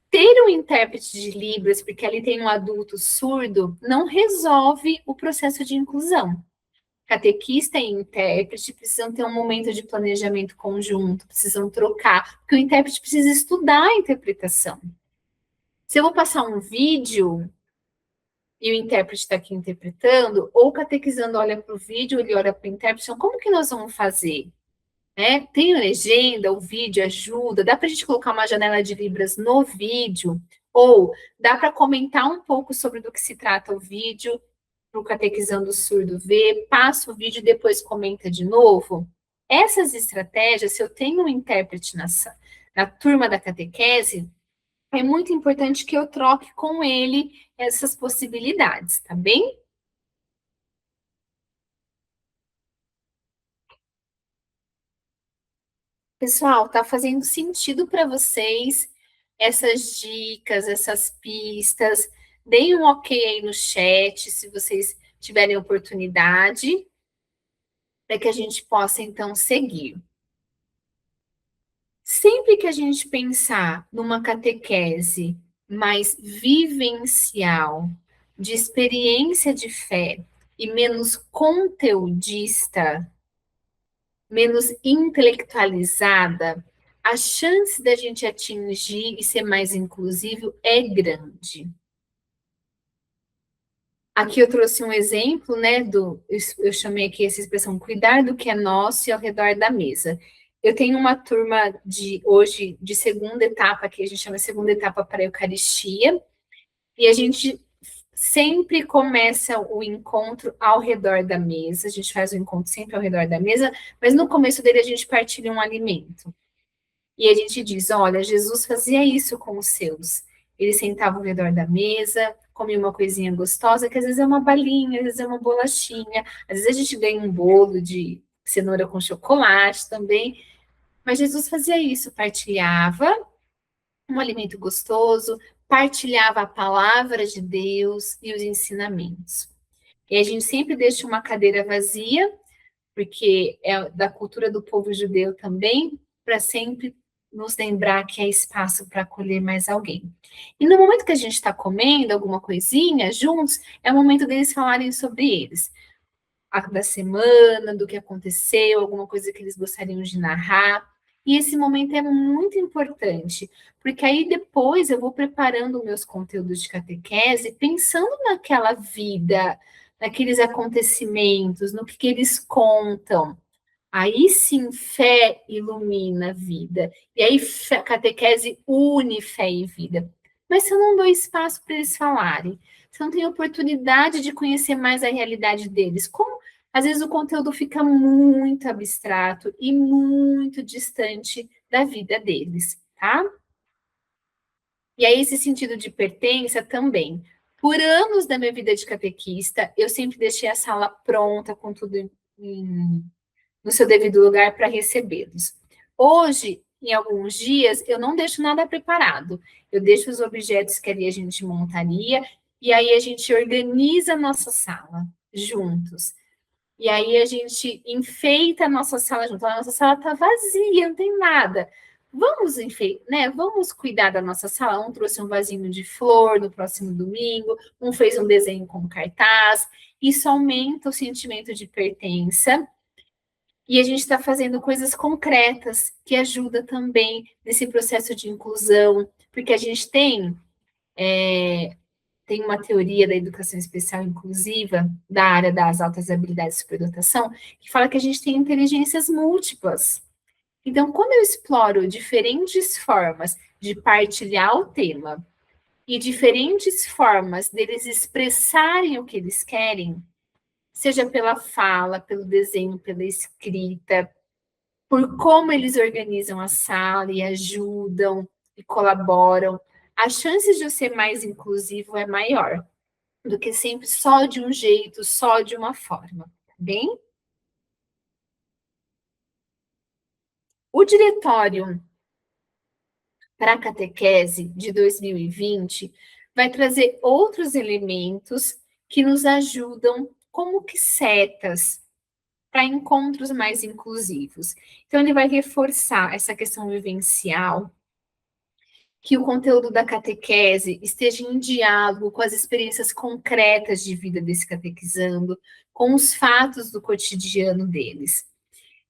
Ter um intérprete de Libras, porque ali tem um adulto surdo, não resolve o processo de inclusão. Catequista e intérprete precisam ter um momento de planejamento conjunto, precisam trocar, porque o intérprete precisa estudar a interpretação. Se eu vou passar um vídeo e o intérprete está aqui interpretando, ou o catequizando olha para o vídeo, ele olha para o intérprete, então como que nós vamos fazer? Tem legenda, o vídeo ajuda, dá para a gente colocar uma janela de Libras no vídeo, ou dá para comentar um pouco sobre do que se trata o vídeo, para o catequizando surdo ver, passa o vídeo e depois comenta de novo. Essas estratégias, se eu tenho um intérprete na turma da catequese, é muito importante que eu troque com ele essas possibilidades, tá bem? Pessoal, tá fazendo sentido para vocês essas dicas, essas pistas? Deem um ok aí no chat, se vocês tiverem oportunidade, para que a gente possa, então, seguir. Sempre que a gente pensar numa catequese mais vivencial, de experiência de fé e menos conteudista, menos intelectualizada, a chance da gente atingir e ser mais inclusivo é grande. Aqui eu trouxe um exemplo, né, eu chamei aqui essa expressão, cuidar do que é nosso e ao redor da mesa. Eu tenho uma turma hoje de segunda etapa, que a gente chama de segunda etapa para a Eucaristia, e a gente sempre começa o encontro ao redor da mesa, a gente faz o encontro sempre ao redor da mesa, mas no começo dele a gente partilha um alimento. E a gente diz, olha, Jesus fazia isso com os seus. Ele sentava ao redor da mesa, comia uma coisinha gostosa, que às vezes é uma balinha, às vezes é uma bolachinha, às vezes a gente ganha um bolo de cenoura com chocolate também. Mas Jesus fazia isso, partilhava um alimento gostoso, partilhava a palavra de Deus e os ensinamentos. E a gente sempre deixa uma cadeira vazia, porque é da cultura do povo judeu também, para sempre nos lembrar que é espaço para acolher mais alguém. E no momento que a gente está comendo alguma coisinha juntos, é o momento deles falarem sobre eles. Da semana, do que aconteceu, alguma coisa que eles gostariam de narrar. E esse momento é muito importante, porque aí depois eu vou preparando meus conteúdos de catequese, pensando naquela vida, naqueles acontecimentos, no que eles contam. Aí sim, fé ilumina a vida. E aí, catequese une fé e vida. Mas se eu não dou espaço para eles falarem, se eu não tenho oportunidade de conhecer mais a realidade deles, como às vezes o conteúdo fica muito abstrato e muito distante da vida deles, tá? E aí, esse sentido de pertença também. Por anos da minha vida de catequista, eu sempre deixei a sala pronta, com tudo no seu devido lugar para recebê-los. Hoje, em alguns dias, eu não deixo nada preparado. Eu deixo os objetos que ali a gente montaria e aí a gente organiza a nossa sala juntos. E aí a gente enfeita a nossa sala junto. A nossa sala está vazia, não tem nada. Vamos enfeitar, né? Vamos cuidar da nossa sala. Um trouxe um vasinho de flor no próximo domingo, um fez um desenho com cartaz. Isso aumenta o sentimento de pertença. E a gente está fazendo coisas concretas que ajudam também nesse processo de inclusão, porque a gente tem uma teoria da educação especial inclusiva, da área das altas habilidades de superdotação, que fala que a gente tem inteligências múltiplas. Então, quando eu exploro diferentes formas de partilhar o tema e diferentes formas deles expressarem o que eles querem, seja pela fala, pelo desenho, pela escrita, por como eles organizam a sala e ajudam e colaboram, as chances de eu ser mais inclusivo é maior do que sempre só de um jeito, só de uma forma, tá bem? O diretório para a catequese de 2020 vai trazer outros elementos que nos ajudam como que setas para encontros mais inclusivos. Então, ele vai reforçar essa questão vivencial, que o conteúdo da catequese esteja em diálogo com as experiências concretas de vida desse catequizando, com os fatos do cotidiano deles.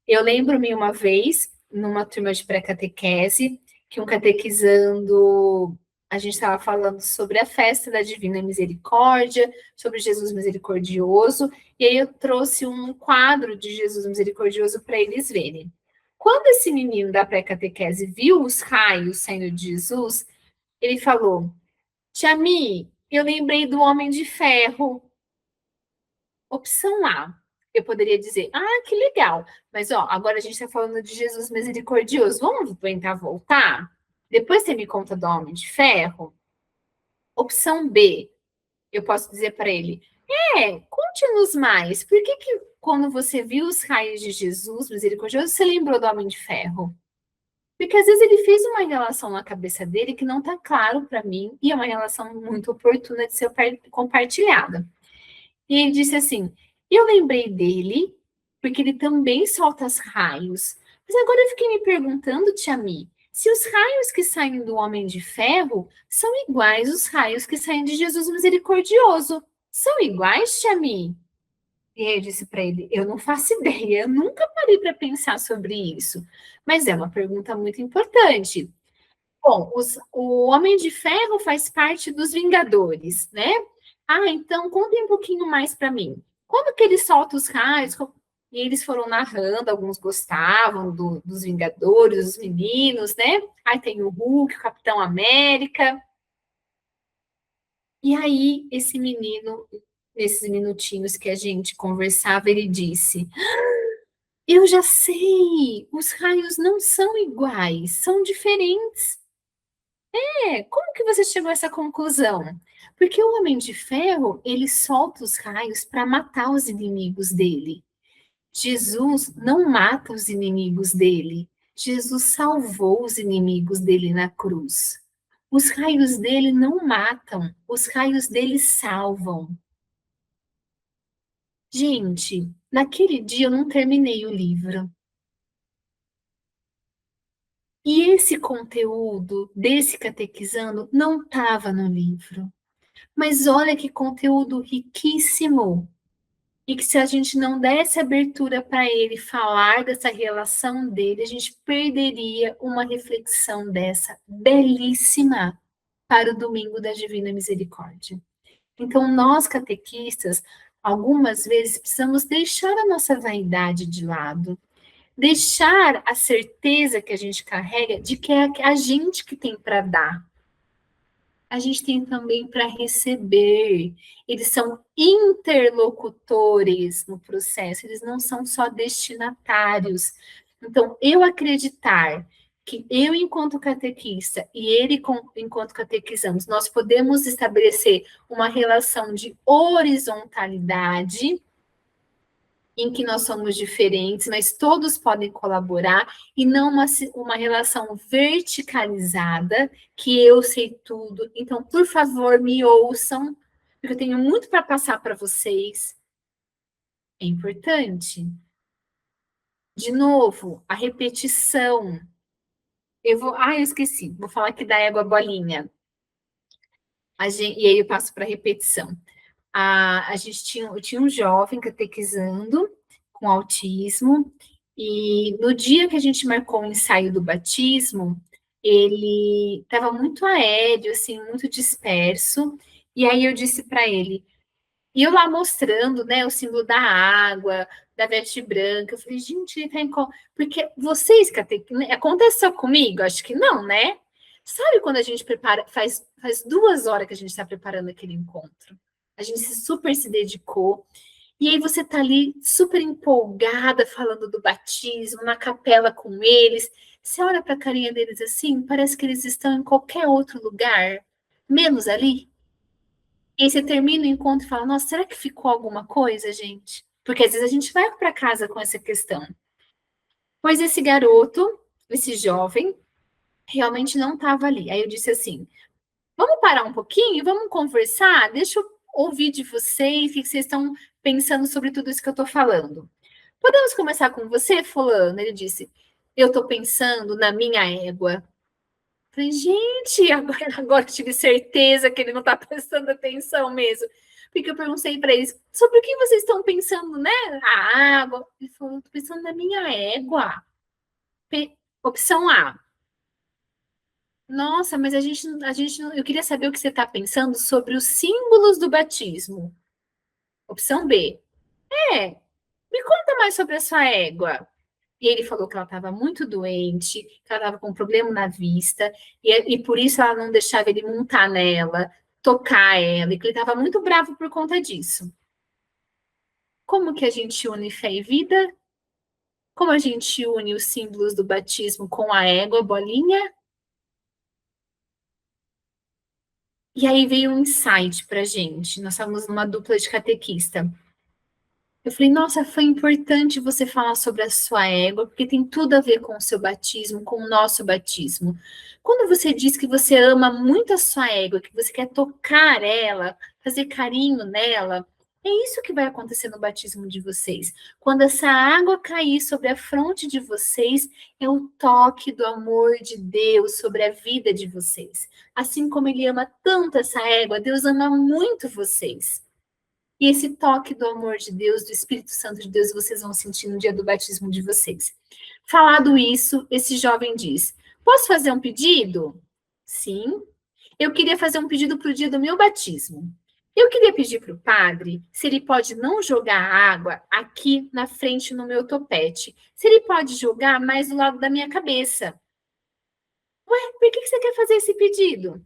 Eu lembro-me uma vez, numa turma de pré-catequese, que um catequizando, a gente estava falando sobre a festa da Divina Misericórdia, sobre Jesus Misericordioso, e aí eu trouxe um quadro de Jesus Misericordioso para eles verem. Quando esse menino da pré-catequese viu os raios saindo de Jesus, ele falou: Tia Mi, eu lembrei do Homem de Ferro. Opção A. Eu poderia dizer, que legal, mas agora a gente está falando de Jesus misericordioso. Vamos tentar voltar? Depois você me conta do Homem de Ferro? Opção B. Eu posso dizer para ele, conte-nos mais. Por que quando você viu os raios de Jesus misericordioso, você lembrou do Homem de Ferro? Porque às vezes ele fez uma relação na cabeça dele que não está claro para mim e é uma relação muito oportuna de ser compartilhada. E ele disse assim, eu lembrei dele porque ele também solta os raios. Mas agora eu fiquei me perguntando, Tia Mi, se os raios que saem do Homem de Ferro são iguais aos raios que saem de Jesus Misericordioso. São iguais, Tia Mi? E aí eu disse para ele, eu não faço ideia, eu nunca parei para pensar sobre isso. Mas é uma pergunta muito importante. Bom, o Homem de Ferro faz parte dos Vingadores, né? Então contem um pouquinho mais para mim. Quando que ele solta os raios, e eles foram narrando, alguns gostavam dos Vingadores, os meninos, né? Aí tem o Hulk, o Capitão América. E aí, esse menino, nesses minutinhos que a gente conversava, ele disse: Eu já sei, os raios não são iguais, são diferentes. Como que você chegou a essa conclusão? Porque o Homem de Ferro, ele solta os raios para matar os inimigos dele. Jesus não mata os inimigos dele. Jesus salvou os inimigos dele na cruz. Os raios dele não matam, os raios dele salvam. Gente, naquele dia eu não terminei o livro. E esse conteúdo desse catequizando não estava no livro. Mas olha que conteúdo riquíssimo. E que se a gente não desse abertura para ele falar dessa relação dele, a gente perderia uma reflexão dessa belíssima para o domingo da Divina Misericórdia. Então, nós catequistas, algumas vezes precisamos deixar a nossa vaidade de lado, deixar a certeza que a gente carrega de que é a gente que tem para dar. A gente tem também para receber. Eles são interlocutores no processo, eles não são só destinatários. Então, eu acreditar que eu, enquanto catequista, e ele, enquanto catequizamos, nós podemos estabelecer uma relação de horizontalidade, em que nós somos diferentes, mas todos podem colaborar, e não uma relação verticalizada, que eu sei tudo. Então, por favor, me ouçam, porque eu tenho muito para passar para vocês. É importante. De novo, a repetição. Eu esqueci. Vou falar aqui da égua bolinha. E aí eu passo para a repetição. Eu tinha um jovem catequizando com autismo, e no dia que a gente marcou o ensaio do batismo, ele estava muito aéreo, assim, muito disperso, e aí eu disse para ele, e eu lá mostrando, né, o símbolo da água, da veste branca, eu falei, gente, ele tá em qual? Porque vocês, aconteceu comigo? Acho que não, né? Sabe quando a gente prepara, faz 2 horas que a gente está preparando aquele encontro? A gente super se dedicou, e aí você tá ali super empolgada, falando do batismo, na capela com eles, você olha para a carinha deles assim, parece que eles estão em qualquer outro lugar, menos ali. E aí você termina o encontro e fala, nossa, será que ficou alguma coisa, gente? Porque às vezes a gente vai para casa com essa questão. Pois esse garoto, esse jovem, realmente não estava ali. Aí eu disse assim, vamos parar um pouquinho, vamos conversar, deixa eu ouvir de vocês, o que vocês estão pensando sobre tudo isso que eu estou falando. Podemos começar com você, fulano? Ele disse, eu estou pensando na minha égua. Falei, gente, agora eu tive certeza que ele não está prestando atenção mesmo. Porque eu perguntei para eles, sobre o que vocês estão pensando, né? A água. Ele falou, estou pensando na minha égua. Opção A. Nossa, mas eu queria saber o que você está pensando sobre os símbolos do batismo. Opção B. Me conta mais sobre a sua égua. E ele falou que ela estava muito doente, que ela estava com um problema na vista, e por isso ela não deixava ele montar nela, tocar ela, e que ele estava muito bravo por conta disso. Como que a gente une fé e vida? Como a gente une os símbolos do batismo com a égua, a bolinha? E aí veio um insight para a gente. Nós estávamos numa dupla de catequista. Eu falei, nossa, foi importante você falar sobre a sua égua, porque tem tudo a ver com o seu batismo, com o nosso batismo. Quando você diz que você ama muito a sua égua, que você quer tocar ela, fazer carinho nela, é isso que vai acontecer no batismo de vocês. Quando essa água cair sobre a fronte de vocês, é o toque do amor de Deus sobre a vida de vocês. Assim como Ele ama tanto essa égua, Deus ama muito vocês. E esse toque do amor de Deus, do Espírito Santo de Deus, vocês vão sentir no dia do batismo de vocês. Falado isso, esse jovem diz, posso fazer um pedido? Sim. Eu queria fazer um pedido para o dia do meu batismo. Eu queria pedir para o padre se ele pode não jogar água aqui na frente no meu topete. Se ele pode jogar mais do lado da minha cabeça. Ué, por que você quer fazer esse pedido?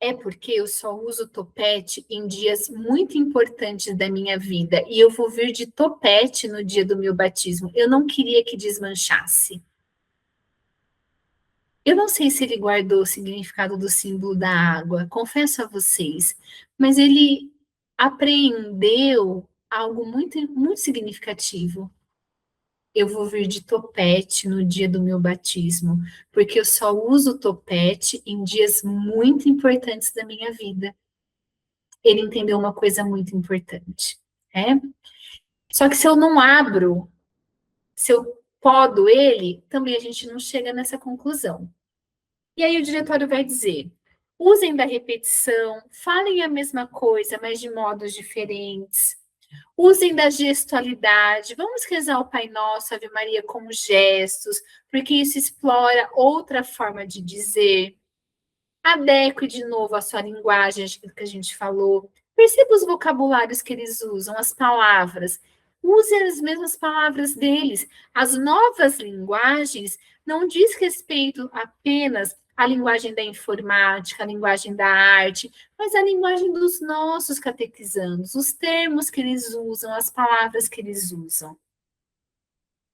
É porque eu só uso topete em dias muito importantes da minha vida e eu vou vir de topete no dia do meu batismo. Eu não queria que desmanchasse. Eu não sei se ele guardou o significado do símbolo da água, confesso a vocês, mas ele apreendeu algo muito, muito significativo. Eu vou vir de topete no dia do meu batismo, porque eu só uso topete em dias muito importantes da minha vida. Ele entendeu uma coisa muito importante, né? Só que se eu não abro, se eu podo ele, também a gente não chega nessa conclusão. E aí o diretório vai dizer: usem da repetição, falem a mesma coisa, mas de modos diferentes. Usem da gestualidade. Vamos rezar o Pai Nosso, Ave Maria com gestos, porque isso explora outra forma de dizer. Adeque de novo a sua linguagem, aquilo que a gente falou. Perceba os vocabulários que eles usam, as palavras. Use as mesmas palavras deles. As novas linguagens não diz respeito apenas à linguagem da informática, à linguagem da arte, mas à linguagem dos nossos catequizandos, os termos que eles usam, as palavras que eles usam.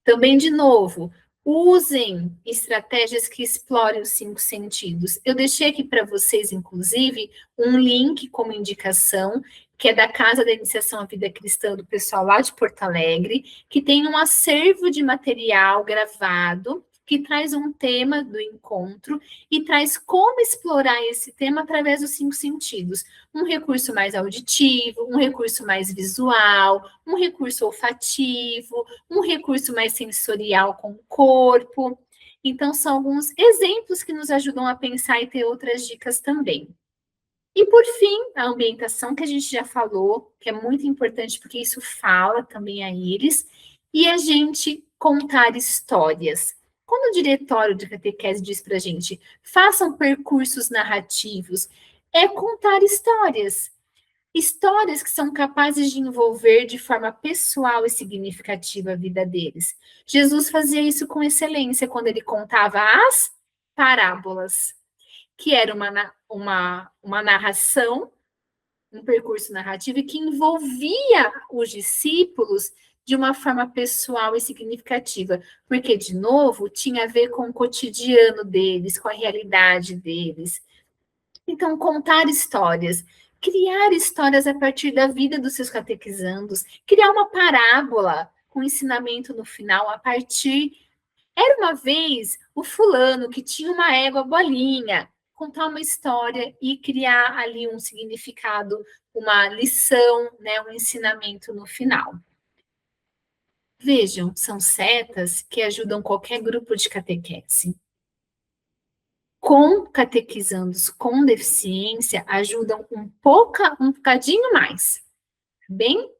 Também, de novo, usem estratégias que explorem os 5 sentidos. Eu deixei aqui para vocês, inclusive, um link como indicação, que é da Casa da Iniciação à Vida Cristã do pessoal lá de Porto Alegre, que tem um acervo de material gravado, que traz um tema do encontro e traz como explorar esse tema através dos 5 sentidos. Um recurso mais auditivo, um recurso mais visual, um recurso olfativo, um recurso mais sensorial com o corpo. Então, são alguns exemplos que nos ajudam a pensar e ter outras dicas também. E, por fim, a ambientação, que a gente já falou, que é muito importante, porque isso fala também a eles, e a gente contar histórias. Quando o diretório de catequese diz para a gente, façam percursos narrativos, é contar histórias. Histórias que são capazes de envolver de forma pessoal e significativa a vida deles. Jesus fazia isso com excelência quando ele contava as parábolas, que era uma narração, um percurso narrativo que envolvia os discípulos de uma forma pessoal e significativa, porque, de novo, tinha a ver com o cotidiano deles, com a realidade deles. Então, contar histórias, criar histórias a partir da vida dos seus catequizandos, criar uma parábola com ensinamento no final a partir... Era uma vez o fulano que tinha uma égua bolinha, contar uma história e criar ali um significado, uma lição, né, um ensinamento no final. Vejam, são setas que ajudam qualquer grupo de catequese. Com catequizandos com deficiência, ajudam um bocadinho mais, bem?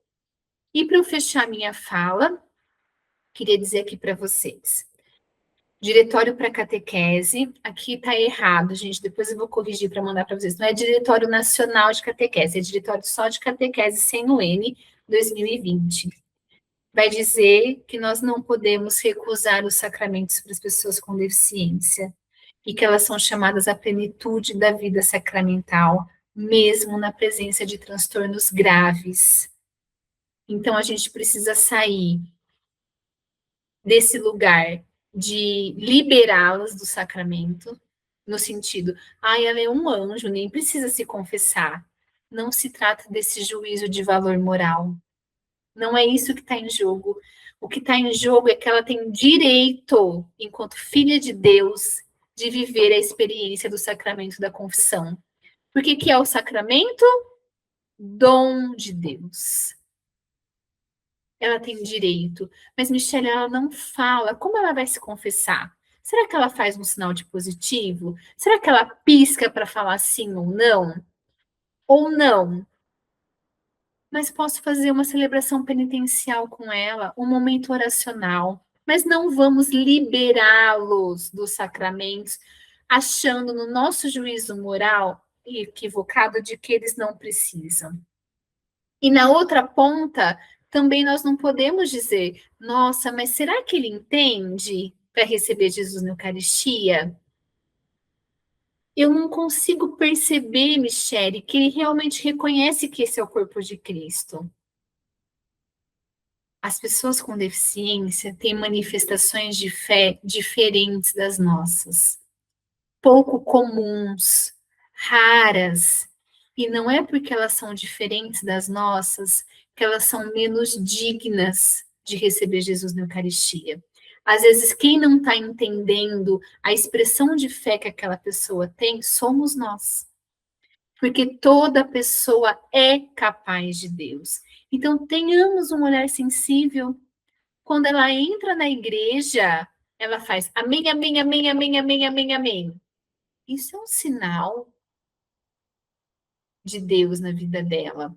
E para eu fechar minha fala, queria dizer aqui para vocês, Diretório para Catequese, aqui está errado, gente, depois eu vou corrigir para mandar para vocês. Não é Diretório Nacional de Catequese, é Diretório só de Catequese, sem o N, 2020. Vai dizer que nós não podemos recusar os sacramentos para as pessoas com deficiência e que elas são chamadas à plenitude da vida sacramental, mesmo na presença de transtornos graves. Então, a gente precisa sair desse lugar de liberá-las do sacramento, no sentido, ela é um anjo, nem precisa se confessar. Não se trata desse juízo de valor moral. Não é isso que está em jogo. O que está em jogo é que ela tem direito, enquanto filha de Deus, de viver a experiência do sacramento da confissão. Porque que é o sacramento? Dom de Deus. Ela tem direito. Mas, Michelle, ela não fala. Como ela vai se confessar? Será que ela faz um sinal de positivo? Será que ela pisca para falar sim ou não? Ou não? Mas posso fazer uma celebração penitencial com ela, um momento oracional. Mas não vamos liberá-los dos sacramentos, achando no nosso juízo moral equivocado de que eles não precisam. E na outra ponta, também nós não podemos dizer, nossa, mas será que ele entende para receber Jesus na Eucaristia? eu não consigo perceber, Michele, que ele realmente reconhece que esse é o corpo de Cristo. As pessoas com deficiência têm manifestações de fé diferentes das nossas, pouco comuns, raras, e não é porque elas são diferentes das nossas que elas são menos dignas de receber Jesus na Eucaristia. Às vezes, quem não está entendendo a expressão de fé que aquela pessoa tem, somos nós. Porque toda pessoa é capaz de Deus. Então, tenhamos um olhar sensível. Quando ela entra na igreja, ela faz amém, amém, amém, amém, amém, amém, amém. Isso é um sinal de Deus na vida dela.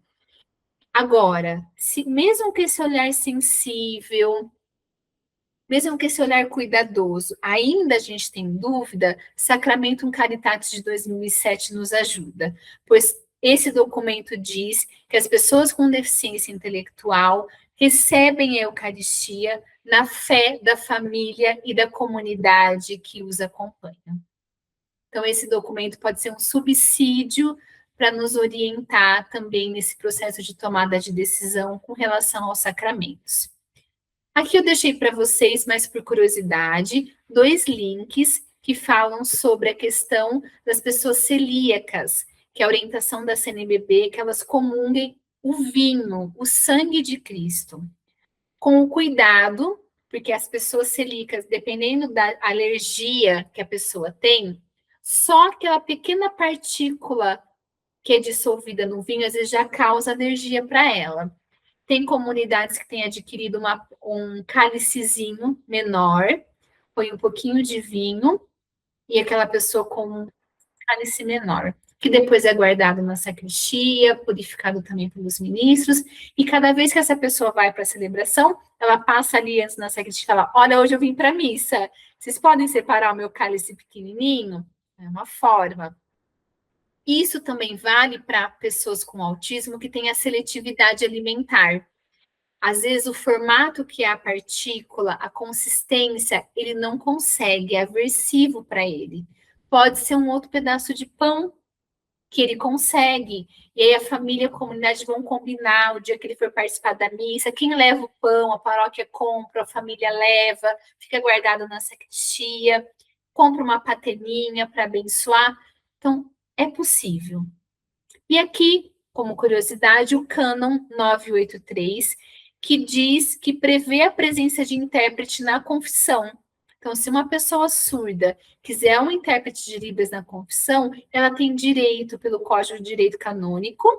Agora, se mesmo que esse olhar sensível, mesmo que esse olhar cuidadoso, ainda a gente tem dúvida, Sacramentum Caritatis de 2007 nos ajuda, pois esse documento diz que as pessoas com deficiência intelectual recebem a Eucaristia na fé da família e da comunidade que os acompanha. Então, esse documento pode ser um subsídio para nos orientar também nesse processo de tomada de decisão com relação aos sacramentos. Aqui eu deixei para vocês, mas por curiosidade, 2 links que falam sobre a questão das pessoas celíacas, que é a orientação da CNBB, que elas comunguem o vinho, o sangue de Cristo, com o cuidado, porque as pessoas celíacas, dependendo da alergia que a pessoa tem, só aquela pequena partícula que é dissolvida no vinho, às vezes já causa alergia para ela. Tem comunidades que têm adquirido um cálicezinho menor, põe um pouquinho de vinho, e aquela pessoa com um cálice menor, que depois é guardado na sacristia, purificado também pelos ministros, e cada vez que essa pessoa vai para a celebração, ela passa ali antes na sacristia e fala, olha, hoje eu vim para a missa, vocês podem separar o meu cálice pequenininho? É uma forma. Isso também vale para pessoas com autismo que têm a seletividade alimentar. Às vezes, o formato que é a partícula, a consistência, ele não consegue, é aversivo para ele. Pode ser um outro pedaço de pão que ele consegue. E aí a família e a comunidade vão combinar o dia que ele for participar da missa. Quem leva o pão, a paróquia compra, a família leva, fica guardado na sacristia, compra uma pateninha para abençoar. Então, é possível. E aqui, como curiosidade, o Cânon 983, que diz que prevê a presença de intérprete na confissão. Então, se uma pessoa surda quiser um intérprete de Libras na confissão, ela tem direito pelo Código de Direito Canônico.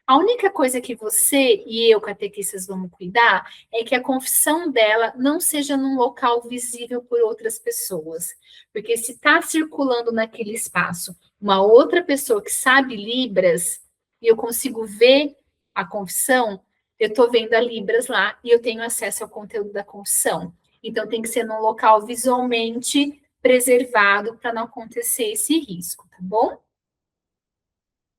A única coisa que você e eu, catequistas, vamos cuidar é que a confissão dela não seja num local visível por outras pessoas. Porque se está circulando naquele espaço uma outra pessoa que sabe Libras, e eu consigo ver a confissão, eu estou vendo a Libras lá e eu tenho acesso ao conteúdo da confissão. Então, tem que ser num local visualmente preservado para não acontecer esse risco, tá bom?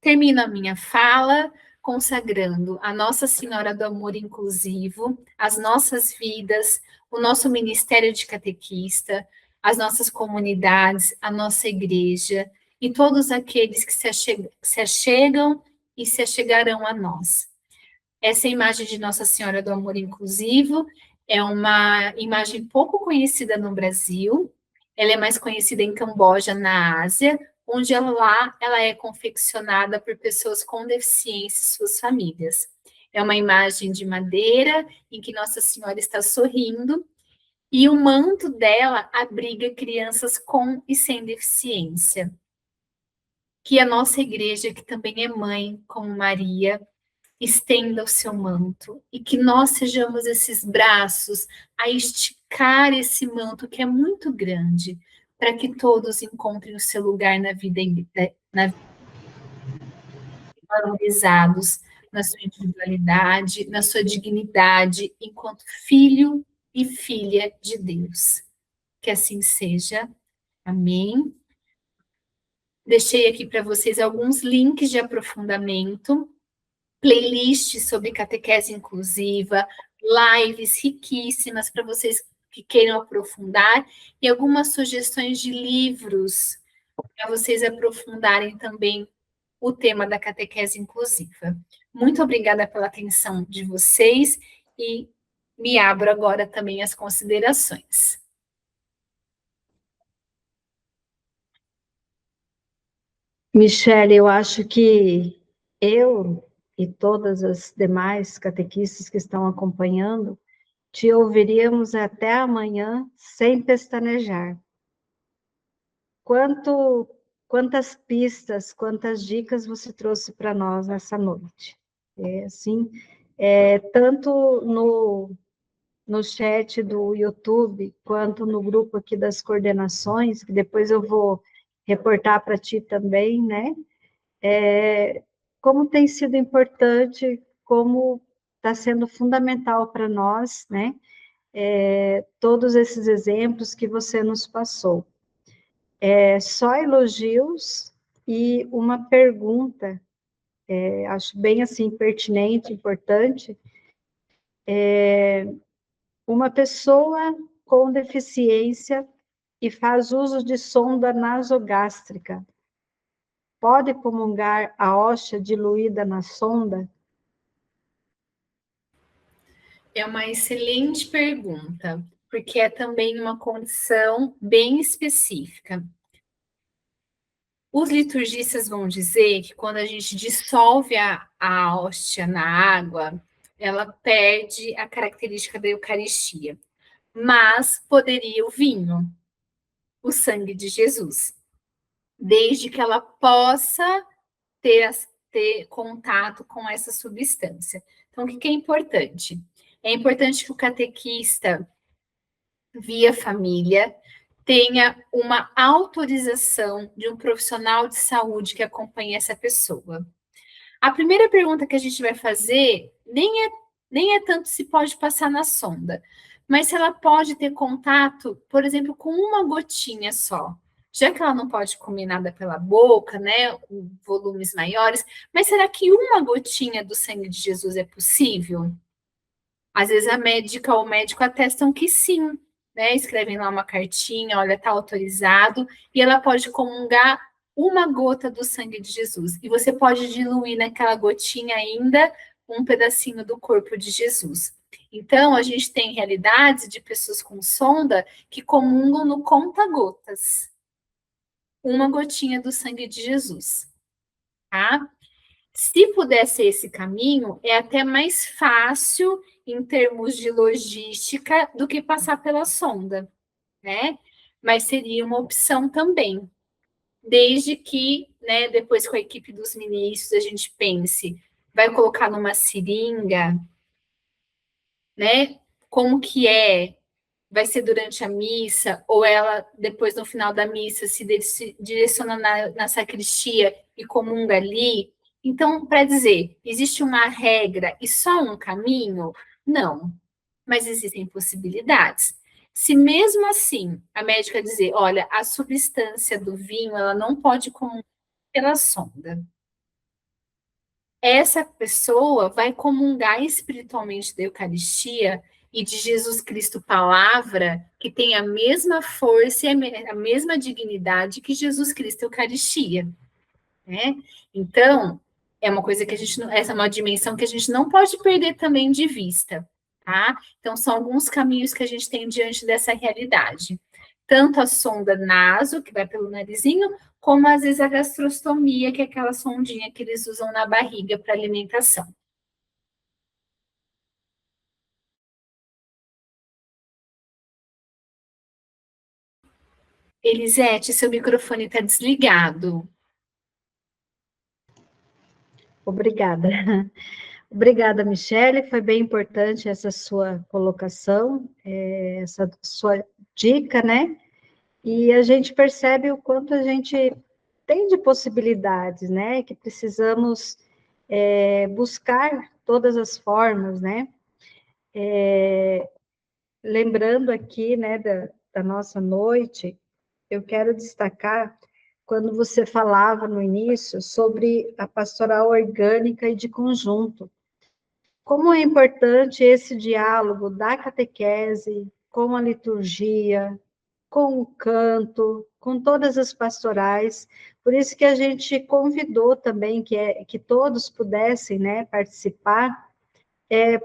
Termino a minha fala consagrando a Nossa Senhora do Amor Inclusivo, as nossas vidas, o nosso ministério de catequista, as nossas comunidades, a nossa igreja e todos aqueles que se achegam e se achegarão a nós. Essa imagem de Nossa Senhora do Amor Inclusivo é uma imagem pouco conhecida no Brasil, ela é mais conhecida em Camboja, na Ásia, onde ela é confeccionada por pessoas com deficiência e suas famílias. É uma imagem de madeira em que Nossa Senhora está sorrindo e o manto dela abriga crianças com e sem deficiência. Que a nossa igreja, que também é mãe, como Maria, estenda o seu manto e que nós sejamos esses braços a esticar esse manto que é muito grande, para que todos encontrem o seu lugar na vida, valorizados na sua individualidade, na sua dignidade, enquanto filho e filha de Deus. Que assim seja. Amém. Deixei aqui para vocês alguns links de aprofundamento, playlists sobre catequese inclusiva, lives riquíssimas para vocês que queiram aprofundar, e algumas sugestões de livros para vocês aprofundarem também o tema da catequese inclusiva. Muito obrigada pela atenção de vocês e me abro agora também às considerações. Michele, eu acho que eu e todas as demais catequistas que estão acompanhando, te ouviríamos até amanhã sem pestanejar. Quantas pistas, quantas dicas você trouxe para nós nessa noite. Assim, tanto no chat do YouTube, quanto no grupo aqui das coordenações, que depois eu vou reportar para ti também, né? Como tem sido importante, como está sendo fundamental para nós, né? Todos esses exemplos que você nos passou. Só elogios e uma pergunta, acho bem assim, pertinente, importante. Uma pessoa com deficiência e faz uso de sonda nasogástrica, pode comungar a hóstia diluída na sonda? É uma excelente pergunta, porque é também uma condição bem específica. Os liturgistas vão dizer que quando a gente dissolve a hóstia na água, ela perde a característica da Eucaristia. Mas poderia o vinho, o sangue de Jesus, desde que ela possa ter contato com essa substância. Então, o que é importante? É importante que o catequista, via família, tenha uma autorização de um profissional de saúde que acompanhe essa pessoa. A primeira pergunta que a gente vai fazer nem é tanto se pode passar na sonda, mas se ela pode ter contato, por exemplo, com uma gotinha só. Já que ela não pode comer nada pela boca, né, volumes maiores, mas será que uma gotinha do sangue de Jesus é possível? Às vezes a médica ou o médico atestam que sim, né? Escrevem lá uma cartinha, olha, está autorizado, e ela pode comungar uma gota do sangue de Jesus. E você pode diluir naquela gotinha ainda um pedacinho do corpo de Jesus. Então, a gente tem realidades de pessoas com sonda que comungam no conta-gotas. Uma gotinha do sangue de Jesus, tá? Se puder ser esse caminho, é até mais fácil em termos de logística do que passar pela sonda, né? Mas seria uma opção também, desde que, né, depois com a equipe dos ministros a gente pense, vai colocar numa seringa, né? Como que é? Vai ser durante a missa, ou ela, depois, no final da missa, se direciona na sacristia e comunga ali. Então, para dizer, existe uma regra e só um caminho? Não, mas existem possibilidades. Se mesmo assim a médica dizer, olha, a substância do vinho, ela não pode comungar pela sonda. Essa pessoa vai comungar espiritualmente da Eucaristia e de Jesus Cristo palavra, que tem a mesma força e a mesma dignidade que Jesus Cristo Eucaristia, né? Então, é uma coisa que a gente não, essa é uma dimensão que a gente não pode perder também de vista, tá? Então, são alguns caminhos que a gente tem diante dessa realidade. Tanto a sonda naso, que vai pelo narizinho, como às vezes a gastrostomia, que é aquela sondinha que eles usam na barriga para alimentação. Elisete, seu microfone está desligado. Obrigada. Obrigada, Michele, foi bem importante essa sua colocação, essa sua dica, né? E a gente percebe o quanto a gente tem de possibilidades, né? Que precisamos buscar todas as formas, né? Lembrando aqui, né, da nossa noite, eu quero destacar quando você falava no início sobre a pastoral orgânica e de conjunto. Como é importante esse diálogo da catequese com a liturgia, com o canto, com todas as pastorais, por isso que a gente convidou também que todos pudessem, né, participar,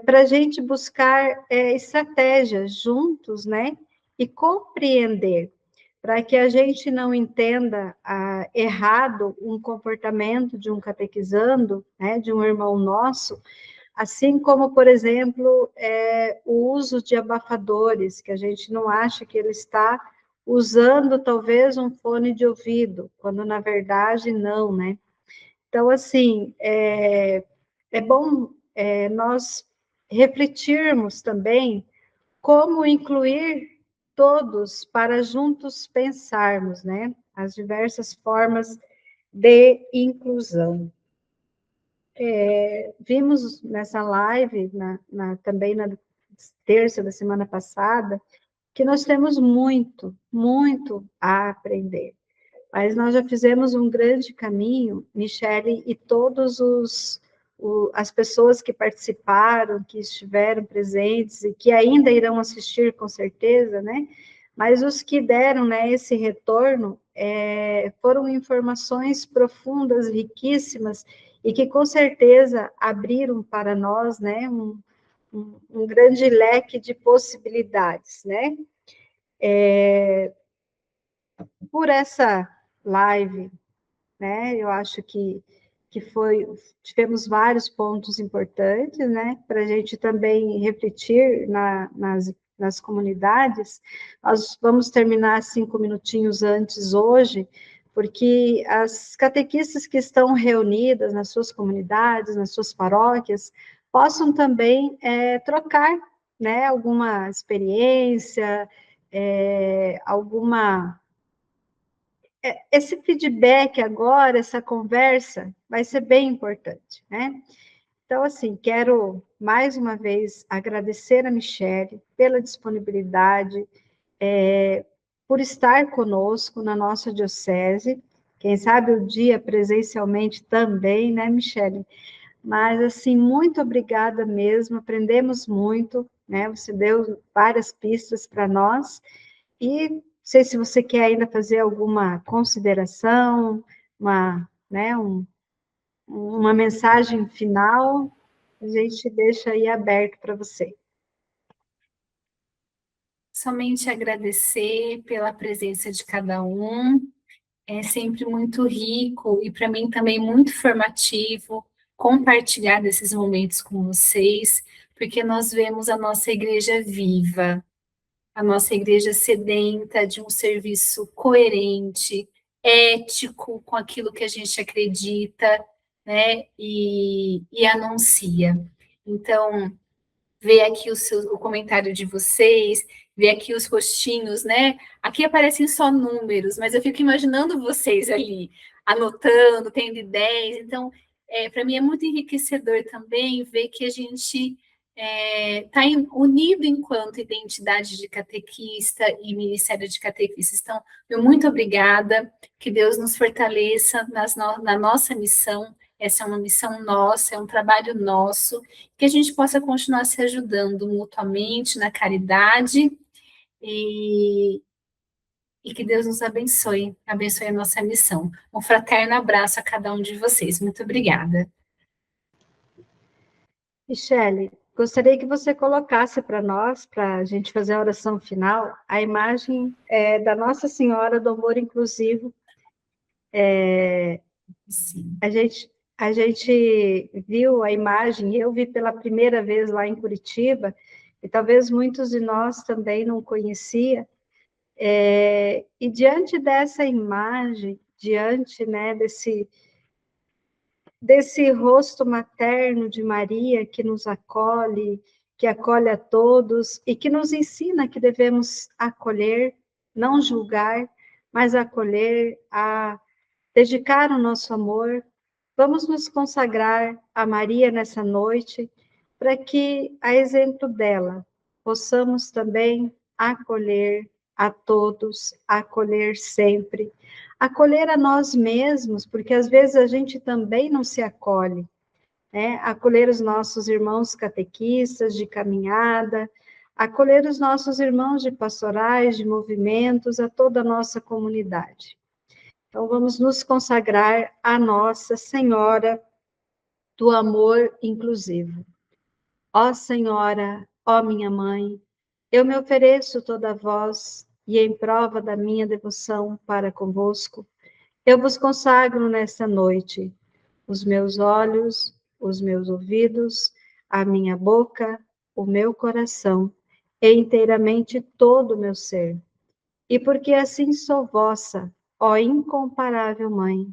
para a gente buscar estratégias juntos, né, e compreender, para que a gente não entenda errado um comportamento de um catequizando, né, de um irmão nosso, assim como, por exemplo, o uso de abafadores, que a gente não acha que ele está usando talvez um fone de ouvido, quando na verdade não, né? Então, assim, é bom nós refletirmos também como incluir todos para juntos pensarmos, né? As diversas formas de inclusão. Vimos nessa live, também na terça da semana passada, que nós temos muito, muito a aprender. Mas nós já fizemos um grande caminho, Michele, e todos as pessoas que participaram, que estiveram presentes e que ainda irão assistir com certeza, né? Mas os que deram, né, esse retorno foram informações profundas, riquíssimas, e que com certeza abriram para nós, né, um grande leque de possibilidades, né? Por essa live, né, eu acho que tivemos vários pontos importantes, né, para a gente também refletir nas comunidades. Nós vamos terminar 5 minutinhos antes hoje, porque as catequistas que estão reunidas nas suas comunidades, nas suas paróquias, possam também trocar, né, alguma experiência, esse feedback agora, essa conversa, vai ser bem importante, né? Então, assim, quero mais uma vez agradecer a Michele pela disponibilidade, por estar conosco na nossa diocese, quem sabe o dia presencialmente também, né, Michele? Mas, assim, muito obrigada mesmo, aprendemos muito, né? Você deu várias pistas para nós, e não sei se você quer ainda fazer alguma consideração, né, uma mensagem final, a gente deixa aí aberto para você. Somente agradecer pela presença de cada um, é sempre muito rico e para mim também muito formativo compartilhar desses momentos com vocês, porque nós vemos a nossa igreja viva, a nossa igreja sedenta de um serviço coerente, ético com aquilo que a gente acredita, né, e anuncia. Então, ver aqui o comentário de vocês, ver aqui os rostinhos, né? Aqui aparecem só números, mas eu fico imaginando vocês ali, anotando, tendo ideias. Então, para mim é muito enriquecedor também ver que a gente está unido enquanto identidade de catequista e ministério de catequistas. Então, meu muito obrigada, que Deus nos fortaleça na nossa missão. Essa é uma missão nossa, é um trabalho nosso, que a gente possa continuar se ajudando mutuamente na caridade e que Deus nos abençoe a nossa missão. Um fraterno abraço a cada um de vocês. Muito obrigada. Michele, gostaria que você colocasse para nós, para a gente fazer a oração final, a imagem da Nossa Senhora do Amor Inclusivo. Sim. A gente viu a imagem, eu vi pela primeira vez lá em Curitiba, e talvez muitos de nós também não conhecia, e diante dessa imagem, diante, né, desse rosto materno de Maria que nos acolhe, que acolhe a todos, e que nos ensina que devemos acolher, não julgar, mas acolher, a dedicar o nosso amor. Vamos nos consagrar a Maria nessa noite, para que, a exemplo dela, possamos também acolher a todos, acolher sempre, acolher a nós mesmos, porque às vezes a gente também não se acolhe, né? Acolher os nossos irmãos catequistas de caminhada, acolher os nossos irmãos de pastorais, de movimentos, a toda a nossa comunidade. Então, vamos nos consagrar à Nossa Senhora do Amor Inclusivo. Ó Senhora, ó minha Mãe, eu me ofereço toda a vós, e em prova da minha devoção para convosco, eu vos consagro nesta noite os meus olhos, os meus ouvidos, a minha boca, o meu coração, e inteiramente todo o meu ser. E porque assim sou vossa, ó incomparável Mãe,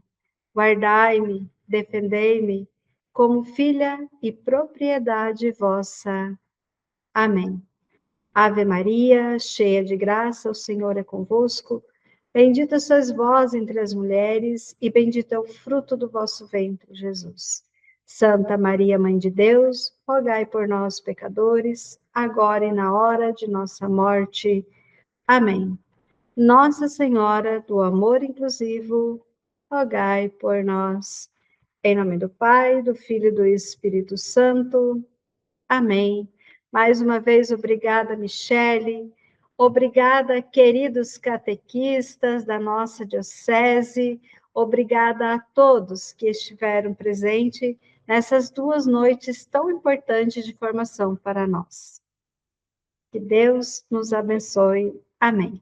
guardai-me, defendei-me, como filha e propriedade vossa. Amém. Ave Maria, cheia de graça, o Senhor é convosco. Bendita sois vós entre as mulheres, e bendito é o fruto do vosso ventre, Jesus. Santa Maria, Mãe de Deus, rogai por nós, pecadores, agora e na hora de nossa morte. Amém. Nossa Senhora do Amor Inclusivo, rogai por nós. Em nome do Pai, do Filho e do Espírito Santo. Amém. Mais uma vez, obrigada, Michele. Obrigada, queridos catequistas da nossa diocese. Obrigada a todos que estiveram presentes nessas 2 noites tão importantes de formação para nós. Que Deus nos abençoe. Amém.